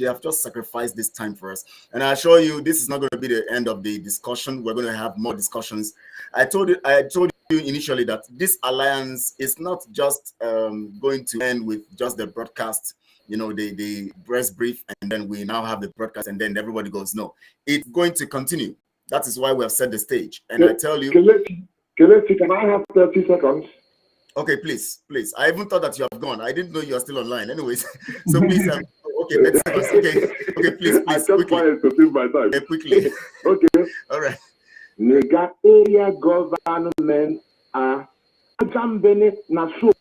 have just sacrificed this time for us. And I assure you, this is not going to be the end of the discussion. We're going to have more discussions. I told you initially that this alliance is not just going to end with just the broadcast, the press brief, and then we now have the broadcast, and then everybody goes, no, it's going to continue. That is why we have set the stage. And I tell you, can I have 30 seconds? Okay, please. I even thought that you have gone. I didn't know you are still online. Anyways, so please. Okay, 30 seconds. Okay, please. I just wanted to save my time. Quickly. Okay. All right. Nega area government Ajambene na so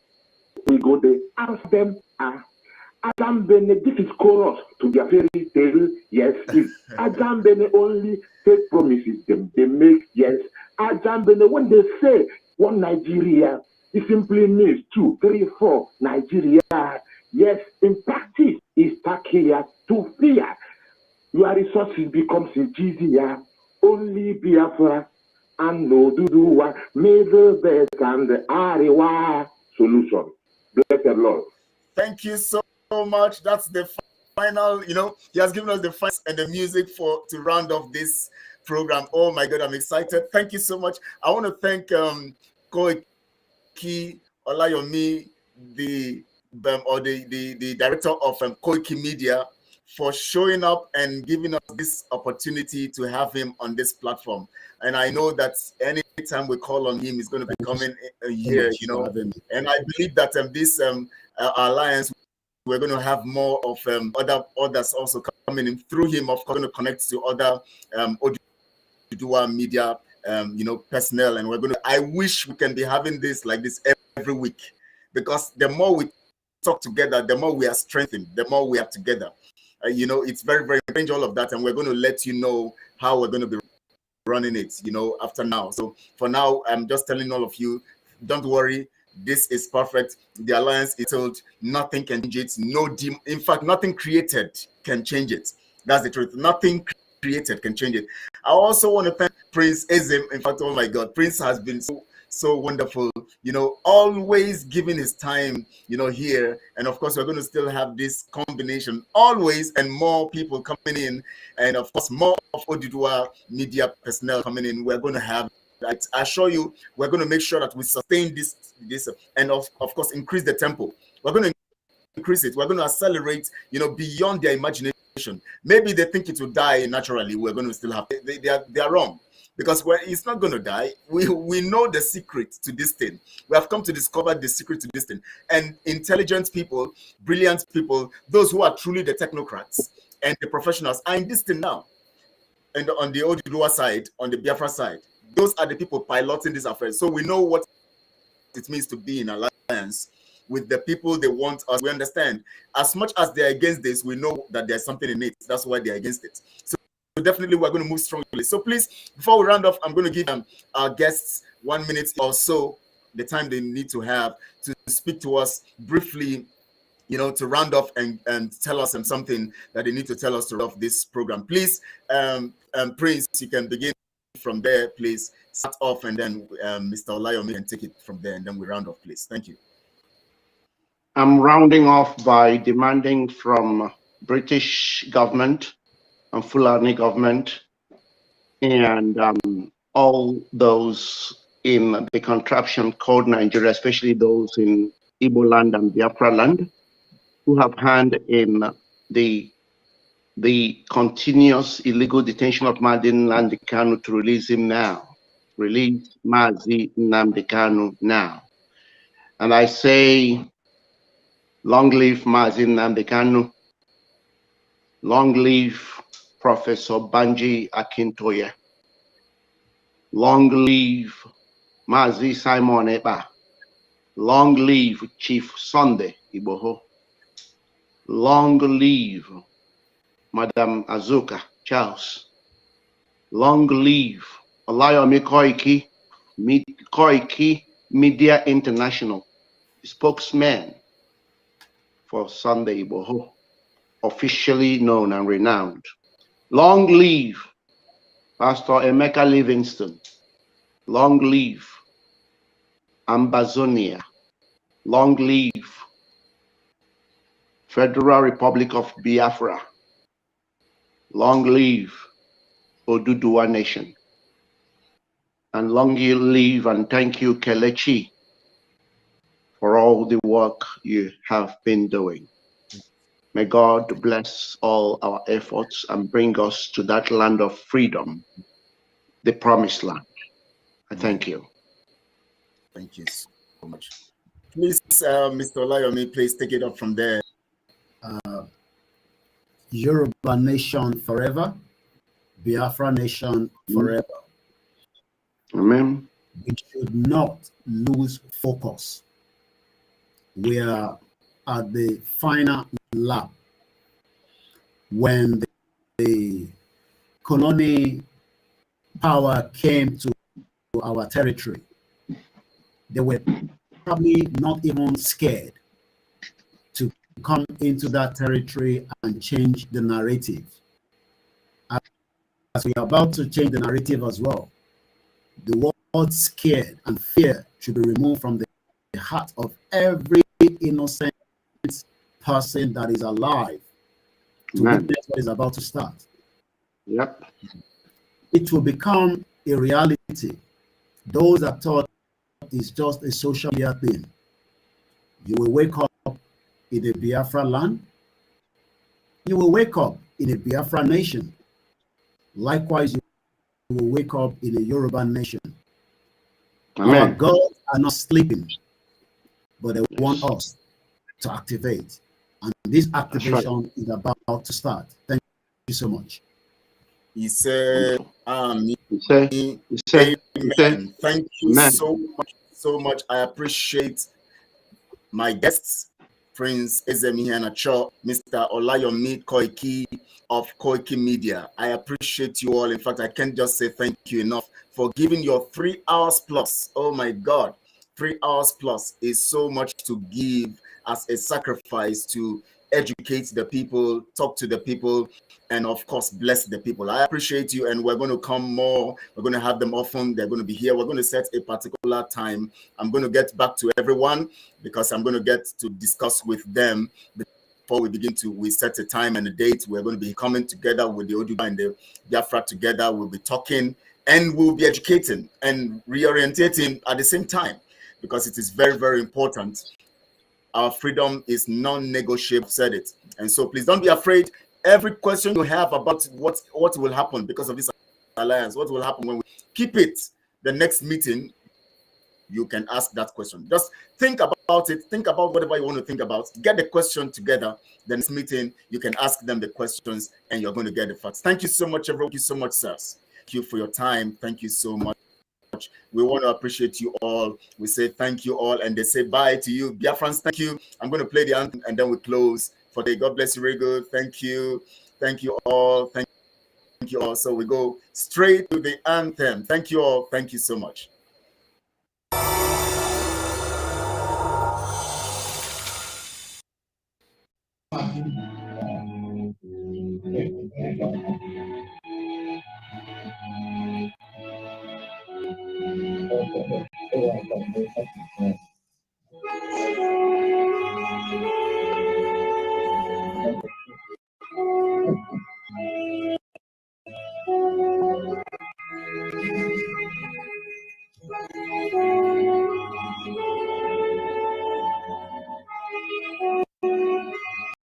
we go there. Ask them Ajambene, this is chorus to their fairy tale. Yes, Ajambene only fake promises they make, yes. When they say one Nigeria, it simply means 2, 3, 4 Nigeria. Yes, in practice, it's Takia to fear. Your resources becomes easier. Only Biafra and no Duduwa, Middle Belt and the Ariwa solution. Blessed Lord. Thank you so much. That's the final, he has given us the final and the music to round off this program. Oh my God, I'm excited. Thank you so much. I want to thank Koiki Olayomi, the director of Koiki Media, for showing up and giving us this opportunity to have him on this platform. And I know that anytime we call on him, he's going to be coming here, And I believe that this alliance, we're going to have more of others also coming in through him. Of course, going to connect to other Oduduwa media, personnel, and we're going to. I wish we can be having this like this every week, because the more we talk together, the more we are strengthened, the more we are together. It's very, very strange, all of that, and we're going to let you know how we're going to be running it, after now. So for now, I'm just telling all of you, don't worry. This is perfect. The alliance is told, nothing can change it. In fact, nothing created can change it. That's the truth. Nothing created can change it. I also want to thank Prince Ezim. In fact, oh my God, Prince has been so wonderful, always giving his time, here. And of course, we're going to still have this combination always, and more people coming in, and of course, more of Oduduwa media personnel coming in. We're going to have, I assure you, we're going to make sure that we sustain this, and of course, increase the tempo. We're going to increase it. We're going to accelerate, beyond their imagination. Maybe they think it will die naturally. We're going to still have. They are wrong, because it's not going to die. We know the secret to this thing. We have come to discover the secret to this thing. And intelligent people, brilliant people, those who are truly the technocrats and the professionals are in this thing now. And on the Oduduwa side, on the Biafra side, those are the people piloting this affair. So we know what it means to be in alliance with the people they want us. We understand. As much as they're against this, we know that there's something in it. That's why they're against it. So definitely we're going to move strongly. So please, before we round off, I'm going to give our guests 1 minute or so, the time they need to have to speak to us briefly, to round off and tell us something that they need to tell us to round off this program. Please, Prince, you can begin from there, please. Start off, and then Mr. Olayomi can take it from there, and then we round off, please. Thank you. I'm rounding off by demanding from British government and Fulani government and all those in the contraption called Nigeria, especially those in Igbo land and Biafra land, who have hand in the continuous illegal detention of Mazi Nnamdi Kanu, to release him now. Release Mazi Nnamdi Kanu now. And I say, long live Mazi Nnamdi Kanu. Long live Professor Banji Akintoye. Long live Mazi Simon Eba. Long live Chief Sunday Iboho. Long live Madam Azuka Charles. Long live Olayomi Koiki Media International, spokesman for Sunday Iboho, officially known and renowned. Long live Pastor Emeka Livingston. Long live Ambazonia. Long live Federal Republic of Biafra. Long live Oduduwa Nation. And long live and thank you, Kelechi, for all the work you have been doing. May God bless all our efforts and bring us to that land of freedom, the promised land. I thank you. Thank you so much. Please, Mr. Olayomi, please take it up from there. Yoruba Nation forever. Biafra Nation forever. Amen. We should not lose focus. We are at the final lap. When the colony power came to our territory, they were probably not even scared to come into that territory and change the narrative. As we are about to change the narrative as well, the word scared and fear should be removed from the heart of every innocent person that is alive to witness what is about to start. Yep. It will become a reality. Those that thought it's just a social media thing, you will wake up in a Biafra land. You will wake up in a Biafra nation. Likewise, you will wake up in a Yoruba nation. Amen. Our gods are not sleeping, but they want us to activate. And this activation is about to start. Thank you so much. He said, Amen. Thank you so much. I appreciate my guests, Prince Ezemi Anacho, Mr. Olayomi Koiki of Koiki Media. I appreciate you all. In fact, I can't just say thank you enough for giving your 3 hours plus. Oh my God, 3 hours plus is so much to give as a sacrifice to educate the people, talk to the people, and of course, bless the people. I appreciate you, and we're going to come more. We're going to have them often. They're going to be here. We're going to set a particular time. I'm going to get back to everyone because I'm going to get to discuss with them before we set a time and a date. We're going to be coming together with the Oduba and the Biafra together. We'll be talking and we'll be educating and reorientating at the same time because it is very, very important. Our freedom is non-negotiable, said it. And so please don't be afraid. Every question you have about what will happen because of this alliance, what will happen when we keep it, the next meeting, you can ask that question. Just think about it. Think about whatever you want to think about. Get the question together. The next meeting, you can ask them the questions and you're going to get the facts. Thank you so much, everyone. Thank you so much, sirs. Thank you for your time. Thank you so much. We want to appreciate you all. We say thank you all, and they say bye to you. Biafrans, thank you. I'm going to play the anthem, and then we close for the God bless you, very good. Thank you. Thank you all. Thank you all. So we go straight to the anthem. Thank you all. Thank you so much.